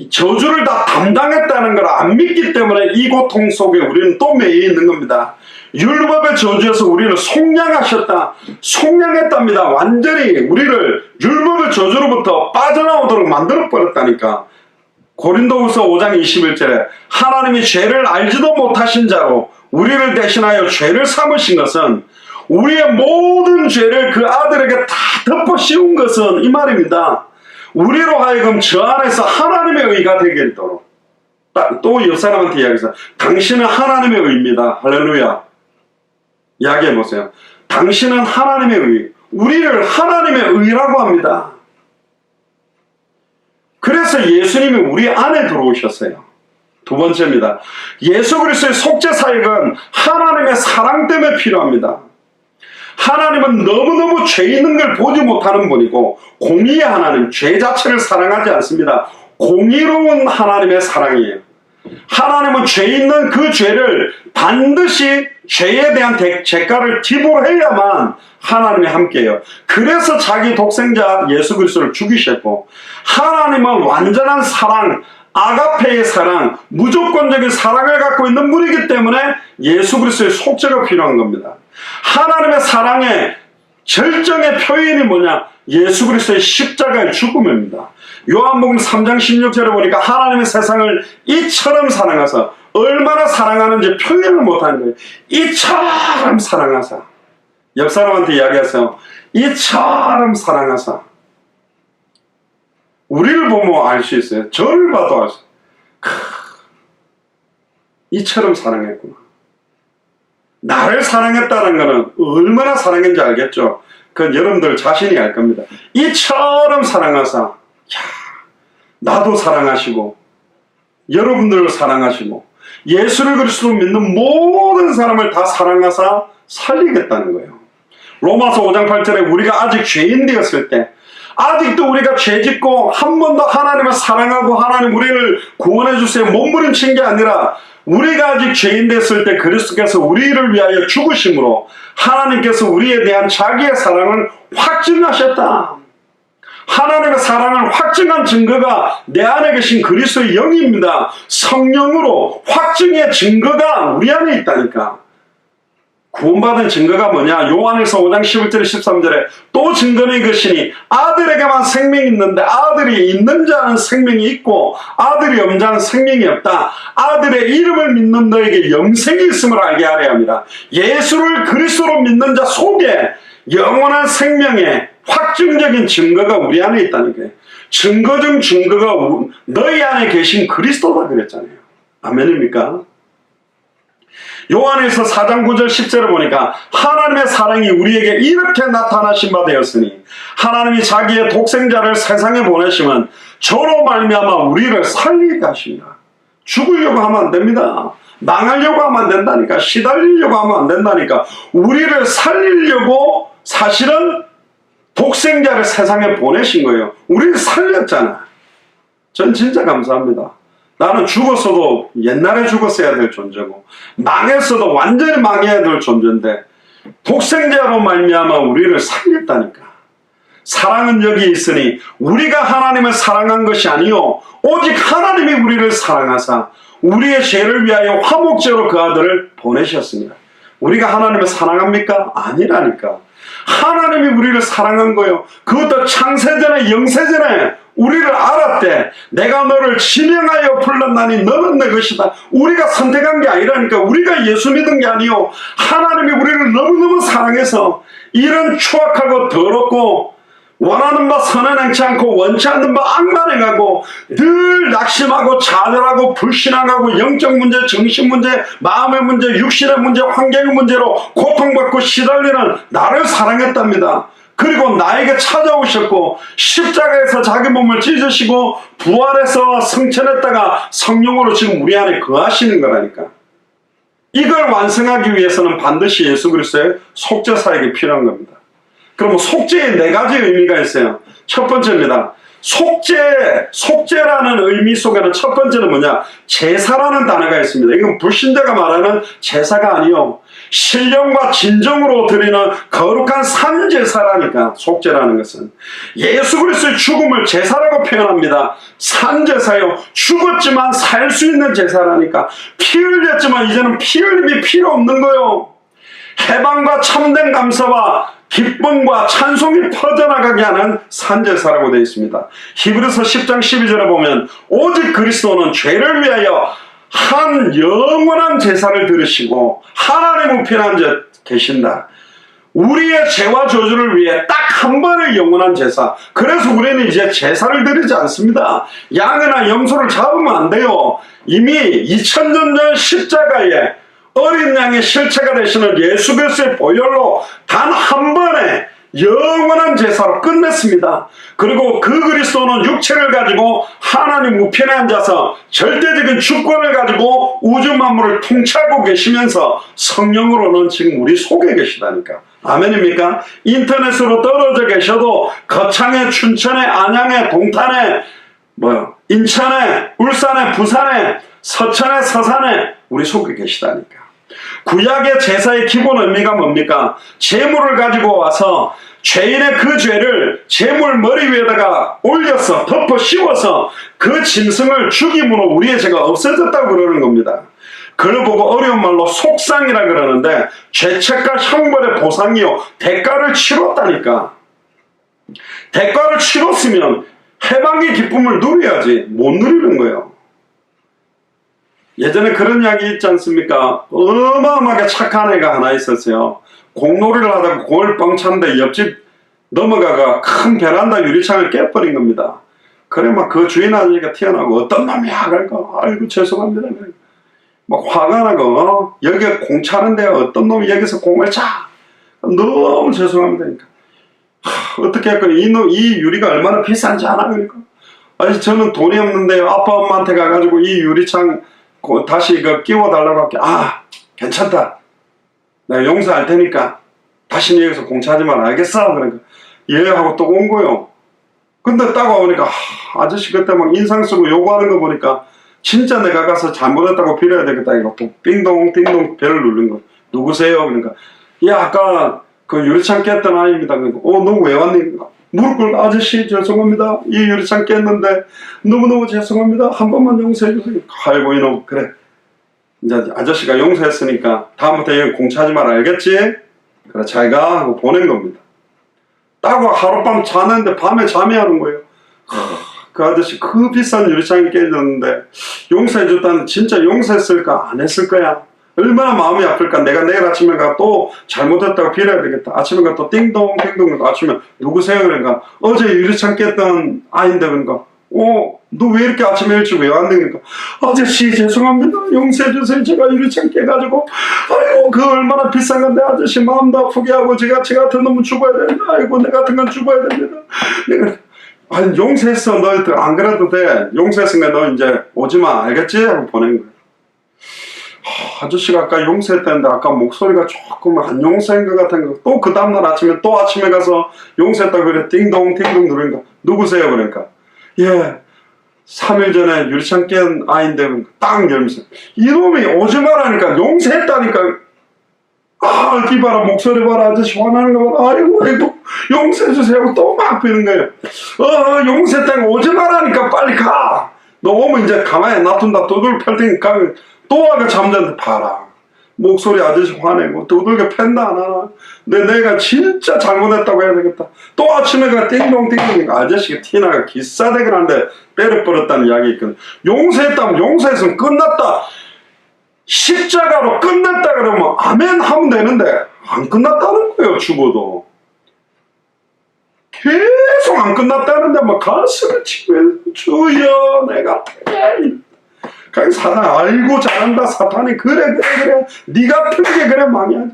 저주를 다 담당했다는 걸 안 믿기 때문에 이 고통 속에 우리는 또 매여 있는 겁니다. 율법의 저주에서 우리를 속량했답니다. 완전히 우리를 율법의 저주로부터 빠져나오도록 만들어버렸다니까. 고린도후서 5장 21절에 하나님이 죄를 알지도 못하신 자로 우리를 대신하여 죄를 삼으신 것은 우리의 모든 죄를 그 아들에게 다 덮어 씌운 것은 이 말입니다. 우리로 하여금 저 안에서 하나님의 의가 되게 되도록. 또 옆 사람한테 이야기해서 당신은 하나님의 의입니다. 할렐루야. 이야기해보세요. 당신은 하나님의 의. 우리를 하나님의 의라고 합니다. 그래서 예수님이 우리 안에 들어오셨어요. 두 번째입니다. 예수 그리스도의 속죄 사역은 하나님의 사랑 때문에 필요합니다. 하나님은 너무너무 죄 있는 걸 보지 못하는 분이고 공의의 하나님, 죄 자체를 사랑하지 않습니다. 공의로운 하나님의 사랑이에요. 하나님은 죄 있는 그 죄를 반드시 죄에 대한 대가를 지불해야만 하나님이 함께해요. 그래서 자기 독생자 예수 그리스도를 죽이셨고, 하나님은 완전한 사랑, 아가페의 사랑, 무조건적인 사랑을 갖고 있는 분이기 때문에 예수 그리스도의 속죄가 필요한 겁니다. 하나님의 사랑의 절정의 표현이 뭐냐? 예수 그리스도의 십자가의 죽음입니다. 요한복음 3장 16절에 보니까 하나님의 세상을 이처럼 사랑하사, 얼마나 사랑하는지 표현을 못하는 거예요. 이처럼 사랑하사. 옆 사람한테 이야기하세요. 이처럼 사랑하사. 우리를 보면 알 수 있어요. 저를 봐도 알 수 있어요. 이처럼 사랑했구나. 나를 사랑했다는 것은 얼마나 사랑했는지 알겠죠? 그건 여러분들 자신이 알 겁니다. 이처럼 사랑하사, 나도 사랑하시고 여러분들을 사랑하시고 예수를 그리스도로 믿는 모든 사람을 다 사랑하사 살리겠다는 거예요. 로마서 5장 8절에 우리가 아직 죄인 되었을 때, 아직도 우리가 죄짓고 한 번도 하나님을 사랑하고 하나님 우리를 구원해 주세요 몸부림친 게 아니라, 우리가 아직 죄인 됐을 때 그리스도께서 우리를 위하여 죽으심으로 하나님께서 우리에 대한 자기의 사랑을 확증하셨다. 하나님의 사랑을 확증한 증거가 내 안에 계신 그리스도의 영입니다. 성령으로 확증의 증거가 우리 안에 있다니까. 구원받은 증거가 뭐냐? 요한일서 5장 11절 13절에 또 증거는 이것이니 아들에게만 생명이 있는데 아들이 있는 자는 생명이 있고 아들이 없는 자는 생명이 없다. 아들의 이름을 믿는 너에게 영생이 있음을 알게 하려 합니다. 예수를 그리스도로 믿는 자 속에 영원한 생명의 확증적인 증거가 우리 안에 있다는 거예요. 증거 중 증거가 너희 안에 계신 그리스도다 그랬잖아요. 아멘입니까? 요한일서 4장 9절 10절을 보니까 하나님의 사랑이 우리에게 이렇게 나타나신 바 되었으니 하나님이 자기의 독생자를 세상에 보내시면 저로 말미암아 우리를 살리게 하십니다. 죽으려고 하면 안 됩니다. 망하려고 하면 안 된다니까. 시달리려고 하면 안 된다니까. 우리를 살리려고 사실은 독생자를 세상에 보내신 거예요. 우리를 살렸잖아. 전 진짜 감사합니다. 나는 죽었어도 옛날에 죽었어야 될 존재고 망했어도 완전히 망해야 될 존재인데 독생자로 말미암아 우리를 살렸다니까. 사랑은 여기 있으니 우리가 하나님을 사랑한 것이 아니요 오직 하나님이 우리를 사랑하사 우리의 죄를 위하여 화목제로 그 아들을 보내셨습니다. 우리가 하나님을 사랑합니까? 아니라니까. 하나님이 우리를 사랑한 거예요. 그것도 창세전에 영세전에 우리를 알았대. 내가 너를 지명하여 불렀나니 너는 내 것이다. 우리가 선택한 게 아니라니까. 우리가 예수 믿은 게 아니요. 하나님이 우리를 너무너무 사랑해서 이런 추악하고 더럽고 원하는 바 선행치 않고 원치 않는 바 악만 행하고 늘 낙심하고 좌절하고 불신앙하고 영적 문제, 정신 문제, 마음의 문제, 육신의 문제, 환경의 문제로 고통받고 시달리는 나를 사랑했답니다. 그리고 나에게 찾아오셨고 십자가에서 자기 몸을 찢으시고 부활해서 성천했다가 성령으로 지금 우리 안에 거하시는 거라니까. 이걸 완성하기 위해서는 반드시 예수 그리스도의 속죄사역이 필요한 겁니다. 그럼 속죄에 네 가지 의미가 있어요. 첫 번째입니다. 속죄라는 의미 속에는 첫 번째는 뭐냐? 제사라는 단어가 있습니다. 이건 불신자가 말하는 제사가 아니요. 신령과 진정으로 드리는 거룩한 산제사라니까. 속죄라는 것은 예수 그리스도의 죽음을 제사라고 표현합니다. 산제사요. 죽었지만 살 수 있는 제사라니까. 피 흘렸지만 이제는 피 흘림이 필요 없는 거요. 해방과 참된 감사와 기쁨과 찬송이 퍼져나가게 하는 산제사라고 되어 있습니다. 히브리서 10장 12절에 보면 오직 그리스도는 죄를 위하여 한 영원한 제사를 들으시고 하나님 우편에 앉아 계신다. 우리의 죄와 저주를 위해 딱 한 번의 영원한 제사. 그래서 우리는 이제 제사를 드리지 않습니다. 양이나 염소를 잡으면 안 돼요. 이미 2000년 전 십자가에 어린 양의 실체가 되시는 예수 그리스도의 보혈로 단 한 번의 영원한 제사로 끝냈습니다. 그리고 그 그리스도는 육체를 가지고 하나님 우편에 앉아서 절대적인 주권을 가지고 우주 만물을 통치하고 계시면서 성령으로는 지금 우리 속에 계시다니까. 아멘입니까? 인터넷으로 떨어져 계셔도 거창에, 춘천에, 안양에, 동탄에, 인천에, 울산에, 부산에, 서천에, 서산에 우리 속에 계시다니까. 구약의 제사의 기본 의미가 뭡니까? 제물을 가지고 와서 죄인의 그 죄를 제물 머리 위에다가 올려서 덮어 씌워서 그 짐승을 죽임으로 우리의 죄가 없어졌다고 그러는 겁니다. 그걸 보고 어려운 말로 속상이라 그러는데 죄책과 형벌의 보상이요. 대가를 치렀다니까. 대가를 치렀으면 해방의 기쁨을 누려야지 못 누리는 거예요. 예전에 그런 이야기 있지 않습니까? 어마어마하게 착한 애가 하나 있었어요. 공놀이를 하다가 공을 뻥 찼는데 옆집 넘어가가 큰 베란다 유리창을 깨버린 겁니다. 그래 막 그 주인 아저씨가 튀어나오고 어떤 놈이야? 그러니까 아이고 죄송합니다. 막 화가 나고 여기가 공 차는데 어떤 놈이 여기서 공을 차? 너무 죄송합니다. 그러니까 어떻게 할까요? 이 유리가 얼마나 비싼지 알아? 그러니까 아니 저는 돈이 없는데 아빠 엄마한테 가가지고 이 유리창 다시 끼워달라고 할게. 아 괜찮다. 내가 용서할 테니까 다시는 여기서 공차하지 마라. 알겠어? 그러니까 예 하고 또 온 거요. 근데 딱 와보니까 아저씨 그때 막 인상 쓰고 요구하는 거 보니까 진짜 내가 가서 잘못했다고 빌어야 되겠다. 이거 또 띵동 띵동 벨을 누른 거. 누구세요? 그러니까 예 아까 그 유리창 깼던 아이입니다. 그러니까 너 왜 왔니? 무릎 꿇고 아저씨 죄송합니다. 이 유리창 깼는데 너무너무 죄송합니다. 한 번만 용서해 주세요. 아이고 이놈 그래. 이제 아저씨가 용서했으니까 다음부터 여기 공차하지 마라. 알겠지? 그래 잘 가 하고 보낸 겁니다. 따고 하룻밤 자는데 밤에 잠이 안 온 거예요. 그 아저씨 그 비싼 유리창이 깨졌는데 용서해 줬다는데 진짜 용서했을까? 안 했을 거야. 얼마나 마음이 아플까. 내가 내일 아침에 가 또 잘못했다고 빌어야 되겠다. 아침에 가 또 띵동 띵동 아침에 누구세요? 그러니까 어제 유리창 깼던 아인데 그러니까 너 왜 이렇게 아침에 일찍 왜 왔니? 그러니까 아저씨 죄송합니다. 용서해 주세요. 제가 유리창 깨가지고 아이고 그 얼마나 비싼 건데 아저씨 마음도 아프게 하고 제가 같은 놈은 죽어야 됩니다. 아이고 내 같은 건 죽어야 됩니다. 내가 아니 용서했어. 너 안 그래도 돼. 용서했으니까 너 이제 오지마. 알겠지? 하고 보낸 거야. 아저씨가 아까 용서했다는데 아까 목소리가 조금 안 용서한 것 같은 거. 또 그 다음날 아침에 또 아침에 가서 용서했다고 그래. 띵동 띵동 누르니까 누구세요? 그러니까 예 3일 전에 유리창 깬 아인데 딱 열면서 이놈이 오지 말라니까 용서했다니까. 이봐라 목소리 봐라 아저씨 화나는 거 봐라. 아이고 용서해주세요. 또 막 비는 거예요. 용서했다니까 오지 말라니까 빨리 가. 너 오면 이제 가만히 놔둔다. 두들겨 팰 테니까 또 와가 잠자는데 봐라. 목소리 아저씨 화내고 두들겨 팬다 안 하나. 내가 진짜 잘못했다고 해야 되겠다. 또 아침에 가 띵동띵동 아저씨가 티나가 기싸대기를 하는데 때려버렸다는 이야기 있거든. 용서했다면 용서했으면 끝났다. 십자가로 끝났다 그러면 아멘 하면 되는데 안 끝났다는 거예요. 죽어도 계속 안 끝났다는데 막 가슴을 치고 주여 내가 그냥 사탄 알고 잘한다. 사탄이 그래 네 같은 게 그래 망해야지.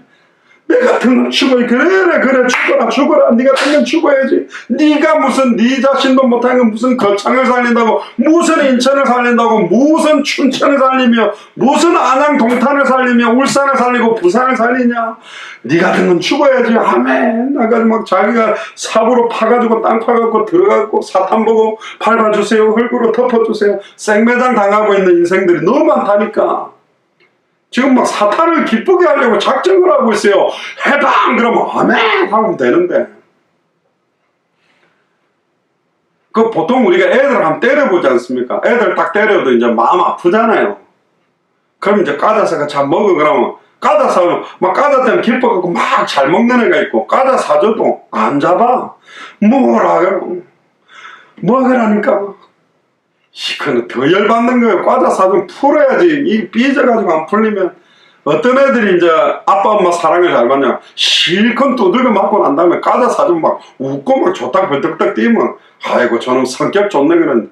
내 같은 건 죽어야 그래 죽어라 네 같은 건 죽어야지. 네가 무슨 네 자신도 못하는 건 무슨 거창을 살린다고 무슨 인천을 살린다고 무슨 춘천을 살리며 무슨 안양 동탄을 살리며 울산을 살리고 부산을 살리냐. 네 같은 건 죽어야지. 아멘. 나가지고 막 자기가 삽으로 파가지고 땅 파갖고 들어가고 사탄 보고 밟아주세요. 흙으로 덮어주세요. 생매장 당하고 있는 인생들이 너무 많다니까. 지금 막 사탄을 기쁘게 하려고 작정을 하고 있어요. 해방! 그러면 아멘! 하면 되는데. 그 보통 우리가 애들 한번 때려보지 않습니까? 애들 딱 때려도 이제 마음 아프잖아요. 그럼 이제 까다사가 잘 먹어. 그러면 까다사는 막 까다 때문에 기뻐갖고 막 잘 먹는 애가 있고 까다 사줘도 안 잡아. 뭐라 그러고. 뭐 그러니까. 이거는 더 열받는 거예요. 과자 사좀 풀어야지. 이 삐져가지고 안 풀리면 어떤 애들이 이제 아빠 엄마 사랑을 잘 받냐 실컷 두들겨 맞고 난 다음에 과자 사좀 막 웃고 막 좋다 벌떡벌떡 뛰면 아이고 저놈 성격 좋네. 그런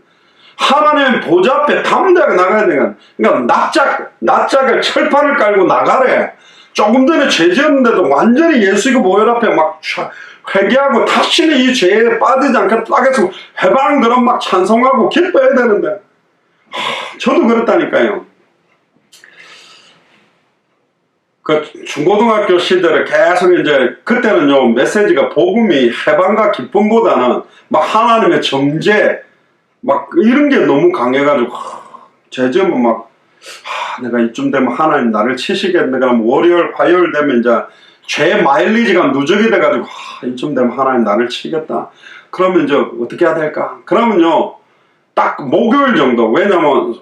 하나님 보좌 앞에 담대하게 나가야 되니까 그러니까 납작을 철판을 깔고 나가래. 조금 전에 죄 지었는데도 완전히 예수의 모혈 앞에 막 회개하고 다시는 이 죄에 빠지지 않게 딱 해서 해방 그럼 막 찬송하고 기뻐해야 되는데 저도 그렇다니까요. 그 중고등학교 시절에 계속 이제 그때는요 메시지가 복음이 해방과 기쁨보다는 막 하나님의 정죄 막 이런 게 너무 강해가지고 죄 지으면 막 내가 이쯤 되면 하나님 나를 치시겠네. 그럼 월요일 화요일 되면 이제 죄 마일리지가 누적이 돼가지고 이쯤 되면 하나님 나를 치겠다. 그러면 이제 어떻게 해야 될까? 그러면요 딱 목요일 정도. 왜냐면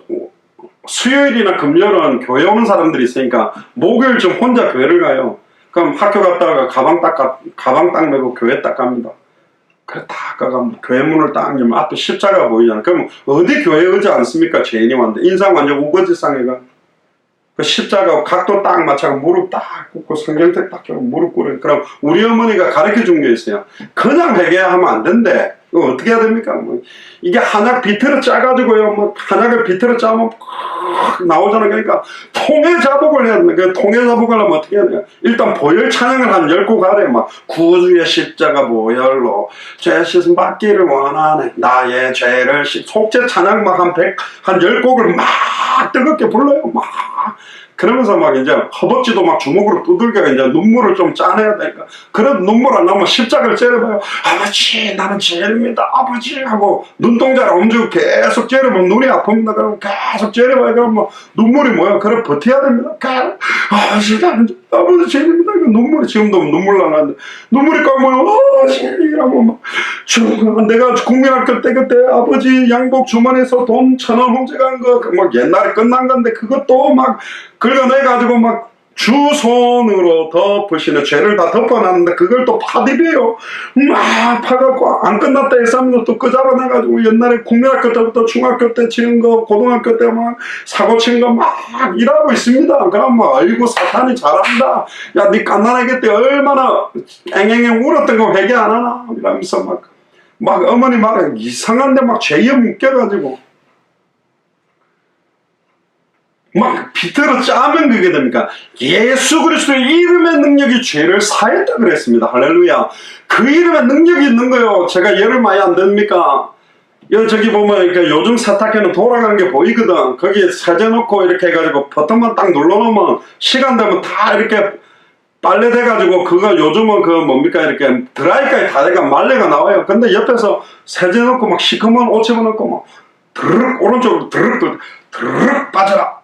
수요일이나 금요일은 교회 오는 사람들이 있으니까 목요일쯤 혼자 교회를 가요. 그럼 학교 갔다가 가방 딱 메고 교회 딱 갑니다. 그래 딱 가가 교회 문을 딱 열면 앞에 십자가 보이잖아. 그럼 어디 교회 오지 않습니까? 죄인이 왔는데 인상 완전 우거지상해가 그 십자가 각도 딱 맞춰서 무릎 딱 꿇고 성경책 딱 펴고 무릎 꿇어요. 그럼 우리 어머니가 가르쳐 준 게 있어요. 그냥 회개하면 안 된대. 이거 어떻게 해야 됩니까? 뭐 이게 한약 비틀어 짜가지고요. 뭐 한약을 비틀어 짜면 나오잖아. 그러니까 통해 자복을 해야 된다. 그 통해 자복을 하면 어떻게 해야 돼요? 일단 보혈 찬양을 한 10곡 하래. 막 구주의 십자가 보혈로 죄 씻음 받기를 원하네. 나의 죄를 속죄 찬양 막 한 10곡을 막 뜨겁게 불러요. 막 그러면서 막 이제 허벅지도 막 주먹으로 두들겨 이제 눈물을 좀 짜내야 되니까. 그래도 눈물 안 나면 십자가를 째려봐요. 아버지 나는 죄인입니다 아버지 하고 눈동자를 엄지고 계속 째려보면 눈이 아픕니다. 그러면 계속 째려봐요. 그러면 뭐 눈물이 뭐야? 그래 버텨야 됩니다. 아버지 나는 아버지 죄인입니다. 눈물이 지금도 눈물 나는데 눈물이 까면 아버지라고 막 내가 국민학교 때 그때 아버지 양복 주머니에서 돈 1,000원 훔쳐간 거 막 옛날에 끝난 건데 그것도 막 긁어내가지고 막 주손으로 덮으시는 죄를 다 덮어놨는데 그걸 또 파디비요. 막 파갖고 안 끝났다 해서 또 끄잡아내가지고 옛날에 국민학교 때부터 중학교 때 치는 거 고등학교 때 막 사고 친 거 막 일하고 있습니다. 그럼 막 아이고 사탄이 잘한다. 야 니 갓난아기 때 얼마나 앵앵앵 울었던 거 회개 안 하나 이러면서 막 어머니 막 이상한데 막 죄에 묶여가지고 막 비틀어 짜면 그게 됩니까? 예수 그리스도의 이름의 능력이 죄를 사했다 그랬습니다. 할렐루야. 그 이름의 능력이 있는 거요. 제가 예를 많이 안 듭니까? 저기 보면 그러니까 요즘 세탁기는 돌아가는 게 보이거든. 거기에 세제 넣고 이렇게 해가지고 버튼만 딱 눌러놓으면 시간 되면 다 이렇게 빨래 돼가지고 그거 요즘은 그 뭡니까 이렇게 드라이까지 다 돼가 말레가 나와요. 근데 옆에서 세제 넣고 막 시커먼 옷 집어넣고 막 드르륵 오른쪽으로 드르륵 빠져라.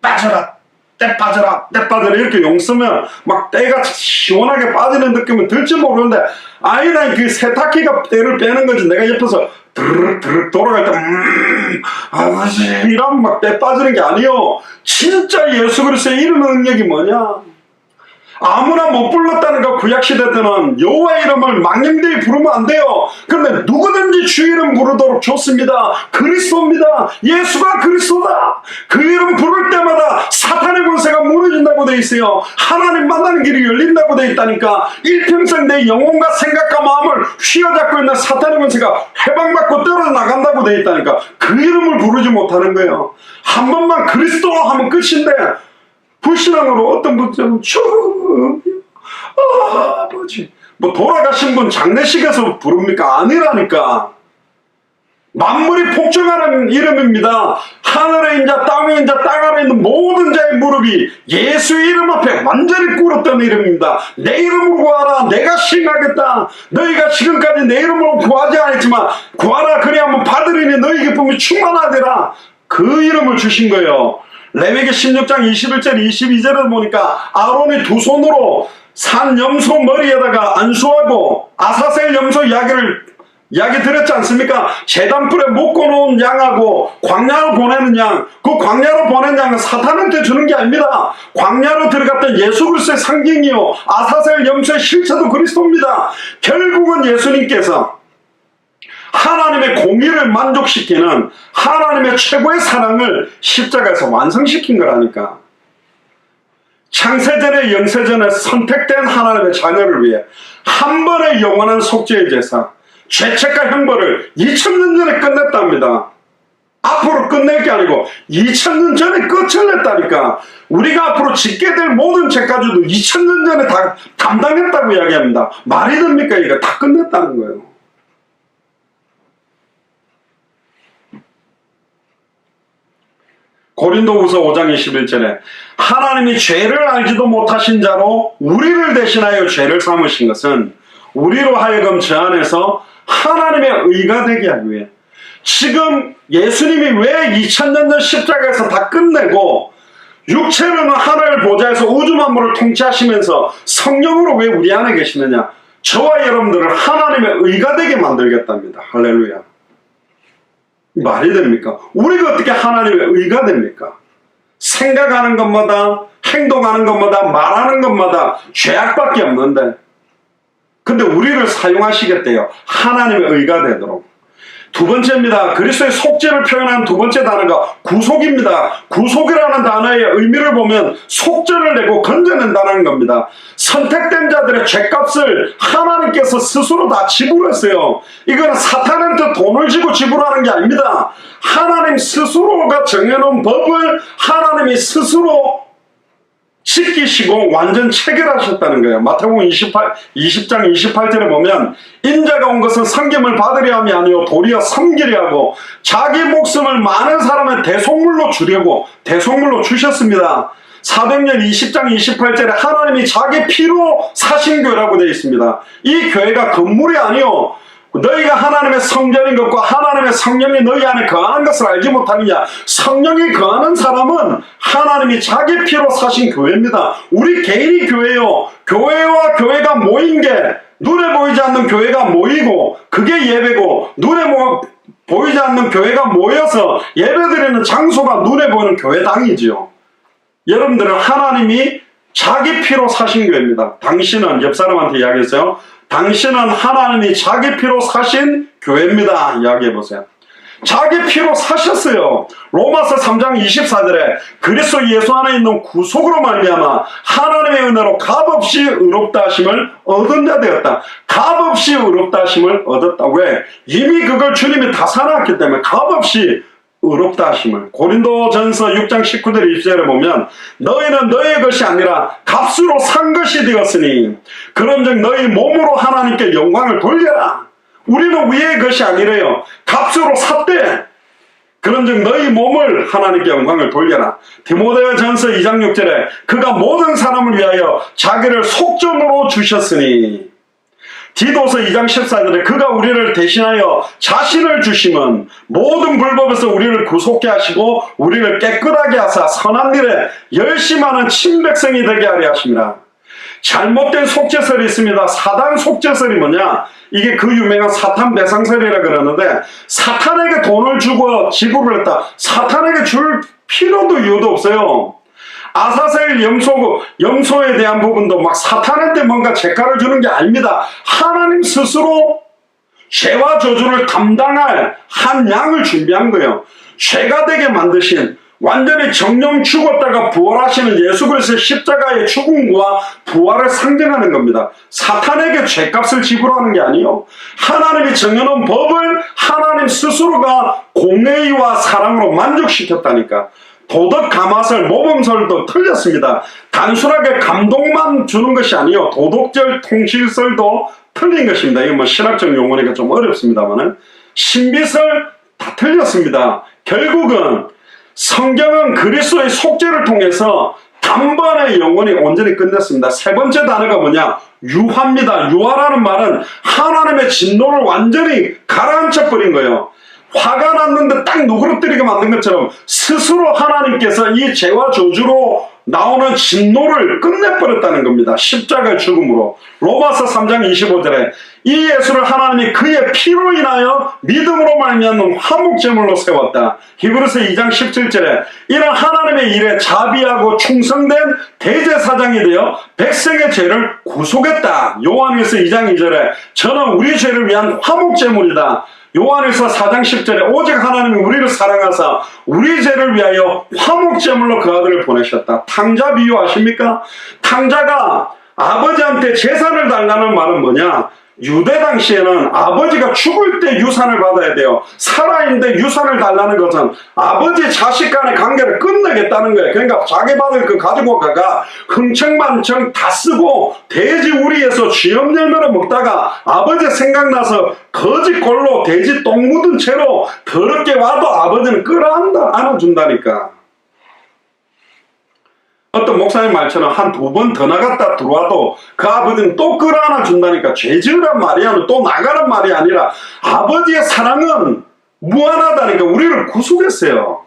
빠져라 때 빠져라 이렇게 용 쓰면 막 때가 시원하게 빠지는 느낌은 들지 모르는데 아니다 그 세탁기가 때를 빼는 거지. 내가 옆에서 드르륵 돌아갈 때 아버지 이러면 막 때 빠지는 게 아니요. 진짜 예수 그리스도의 이름의 능력이 뭐냐? 아무나 못 불렀다는 거. 구약시대 때는 여호와의 이름을 망령되이 부르면 안 돼요. 그런데 누구든지 주 이름 부르도록 좋습니다. 그리스도입니다. 예수가 그리스도다. 그 이름 부를 때마다 사탄의 권세가 무너진다고 돼 있어요. 하나님 만나는 길이 열린다고 돼 있다니까. 일평생 내 영혼과 생각과 마음을 휘어잡고 있는 사탄의 권세가 해방받고 떨어져 나간다고 돼 있다니까. 그 이름을 부르지 못하는 거예요. 한 번만 그리스도 하면 끝인데, 불신앙으로 어떤 분들은 아버지 뭐 돌아가신 분 장례식에서 부릅니까? 아니라니까. 만물이 복종하는 이름입니다. 하늘의 인자 땅의 인자 땅 아래 있는 모든 자의 무릎이 예수의 이름 앞에 완전히 꿇었던 이름입니다. 내 이름으로 구하라. 내가 시행하겠다. 너희가 지금까지 내 이름으로 구하지 않았지만 구하라. 그리하면 받으리니 너희 기쁨이 충만하리라. 그 이름을 주신 거예요. 레위기 16장 21절 22절을 보니까 아론이 두 손으로 산 염소 머리에다가 안수하고 아사셀 염소 이야기 드렸지 않습니까? 제단불에 묶어놓은 양하고 광야로 보내는 양, 그 광야로 보낸 양은 사탄한테 주는 게 아닙니다. 광야로 들어갔던 예수 그리스도의 상징이요, 아사셀 염소의 실체도 그리스도입니다. 결국은 예수님께서 하나님의 공의를 만족시키는 하나님의 최고의 사랑을 십자가에서 완성시킨 거라니까. 창세전에 영세전에 선택된 하나님의 자녀를 위해 한 번의 영원한 속죄의 제사, 죄책과 형벌을 2000년 전에 끝냈답니다. 앞으로 끝낼 게 아니고 2000년 전에 끝을 냈다니까. 우리가 앞으로 짓게 될 모든 죄까지도 2000년 전에 다 감당했다고 이야기합니다. 말이 됩니까? 이거 다 끝냈다는 거예요. 고린도후서 5장 21절에 하나님이 죄를 알지도 못하신 자로 우리를 대신하여 죄를 삼으신 것은 우리로 하여금 저 안에서 하나님의 의가 되게 하기 위해. 지금 예수님이 왜 2000년 전 십자가에서 다 끝내고 육체로는 하늘 보좌에서 우주 만물을 통치하시면서 성령으로 왜 우리 안에 계시느냐? 저와 여러분들을 하나님의 의가 되게 만들겠답니다. 할렐루야. 말이 됩니까? 우리가 어떻게 하나님의 의가 됩니까? 생각하는 것마다, 행동하는 것마다, 말하는 것마다 죄악밖에 없는데, 근데 우리를 사용하시겠대요. 하나님의 의가 되도록. 두 번째입니다. 그리스도의 속죄를 표현한 두 번째 단어가 구속입니다. 구속이라는 단어의 의미를 보면 속죄를 내고 건져낸다는 겁니다. 선택된 자들의 죄값을 하나님께서 스스로 다 지불했어요. 이건 사탄한테 돈을 주고 지불하는 게 아닙니다. 하나님 스스로가 정해놓은 법을 하나님이 스스로 지키시고 완전 체결하셨다는 거예요. 마태복음 20장 28절에 보면 인자가 온 것은 섬김을 받으려 함이 아니요 도리어 섬기려 하고 자기 목숨을 많은 사람의 대속물로 주려고 대속물로 주셨습니다. 사도행전 20장 28절에 하나님이 자기 피로 사신 교회라고 되어 있습니다. 이 교회가 건물이 아니요 너희가 하나님의 성전인 것과 하나님의 성령이 너희 안에 거하는 것을 알지 못하느냐. 성령이 거하는 사람은 하나님이 자기 피로 사신 교회입니다. 우리 개인이 교회요. 교회와 교회가 모인 게 눈에 보이지 않는 교회가 모이고 그게 예배고, 눈에 보이지 않는 교회가 모여서 예배드리는 장소가 눈에 보이는 교회당이지요. 여러분들은 하나님이 자기 피로 사신 교회입니다. 당신은, 옆 사람한테 이야기했어요. 당신은 하나님이 자기 피로 사신 교회입니다. 이야기해보세요. 자기 피로 사셨어요. 로마서 3장 24절에 그리스도 예수 안에 있는 구속으로 말미암아 하나님의 은혜로 값없이 의롭다 하심을 얻은 자 되었다. 값없이 의롭다 하심을 얻었다. 왜? 이미 그걸 주님이 다 사놨기 때문에 값없이 의롭다 하심을. 고린도전서 6장 19절 20절에 보면 너희는 너희의 것이 아니라 값으로 산 것이 되었으니 그런즉 너희 몸으로 하나님께 영광을 돌려라. 우리는 우리의 것이 아니래요. 값으로 샀대. 그런즉 너희 몸을 하나님께 영광을 돌려라. 디모데전서 2장 6절에 그가 모든 사람을 위하여 자기를 속전으로 주셨으니. 디도서 2장 14절에 그가 우리를 대신하여 자신을 주심은 모든 불법에서 우리를 구속케 하시고 우리를 깨끗하게 하사 선한 일에 열심하는 친백성이 되게 하려 하십니다. 잘못된 속죄설이 있습니다. 사단 속죄설이 뭐냐? 이게 그 유명한 사탄 배상설이라 그러는데, 사탄에게 돈을 주고 지불을 했다. 사탄에게 줄 필요도 이유도 없어요. 아사셀 염소에 대한 부분도 막 사탄한테 뭔가 재가를 주는 게 아닙니다. 하나님 스스로 죄와 저주를 담당할 한 양을 준비한 거예요. 죄가 되게 만드신, 완전히 정령 죽었다가 부활하시는 예수 그리스도의 십자가의 죽음과 부활을 상징하는 겁니다. 사탄에게 죄값을 지불하는 게 아니에요. 하나님이 정해놓은 법을 하나님 스스로가 공의와 사랑으로 만족시켰다니까. 도덕 가마설, 모범설도 틀렸습니다. 단순하게 감동만 주는 것이 아니에요. 도덕절, 통실설도 틀린 것입니다. 이거 뭐 신학적 용어니까 좀 어렵습니다만은, 신비설 다 틀렸습니다. 결국은 성경은 그리스도의 속죄를 통해서 단번에 영원히 온전히 끝냈습니다. 세 번째 단어가 뭐냐? 유화입니다. 유화라는 말은 하나님의 진노를 완전히 가라앉혀 버린 거예요. 화가 났는데 딱 누그러뜨리게 만든 것처럼 스스로 하나님께서 이 죄와 저주로 나오는 진노를 끝내버렸다는 겁니다. 십자가의 죽음으로. 로마서 3장 25절에 이 예수를 하나님이 그의 피로 인하여 믿음으로 말미암는 화목제물로 세웠다. 히브리서 2장 17절에 이런 하나님의 일에 자비하고 충성된 대제사장이 되어 백성의 죄를 구속했다. 요한일서 2장 2절에 저는 우리 죄를 위한 화목제물이다. 요한일서 4장 10절에 오직 하나님이 우리를 사랑하사 우리 죄를 위하여 화목제물로 그 아들을 보내셨다. 탕자 비유 아십니까? 탕자가 아버지한테 재산을 달라는 말은 뭐냐? 유대 당시에는 아버지가 죽을 때 유산을 받아야 돼요. 살아있는데 유산을 달라는 것은 아버지 자식 간의 관계를 끝내겠다는 거예요. 그러니까 자기 받을 거 가지고 가가 흥청만청 다 쓰고 돼지 우리에서 쥐염 열매를 먹다가 아버지 생각나서 거지 꼴로 돼지 똥 묻은 채로 더럽게 와도 아버지는 안아준다니까. 어떤 목사님 말처럼 한 두 번 더 나갔다 들어와도 그 아버지는 또 끌어안아 준다니까. 죄지으란 말이 아니라 또 나가란 말이 아니라 아버지의 사랑은 무한하다니까. 우리를 구속했어요.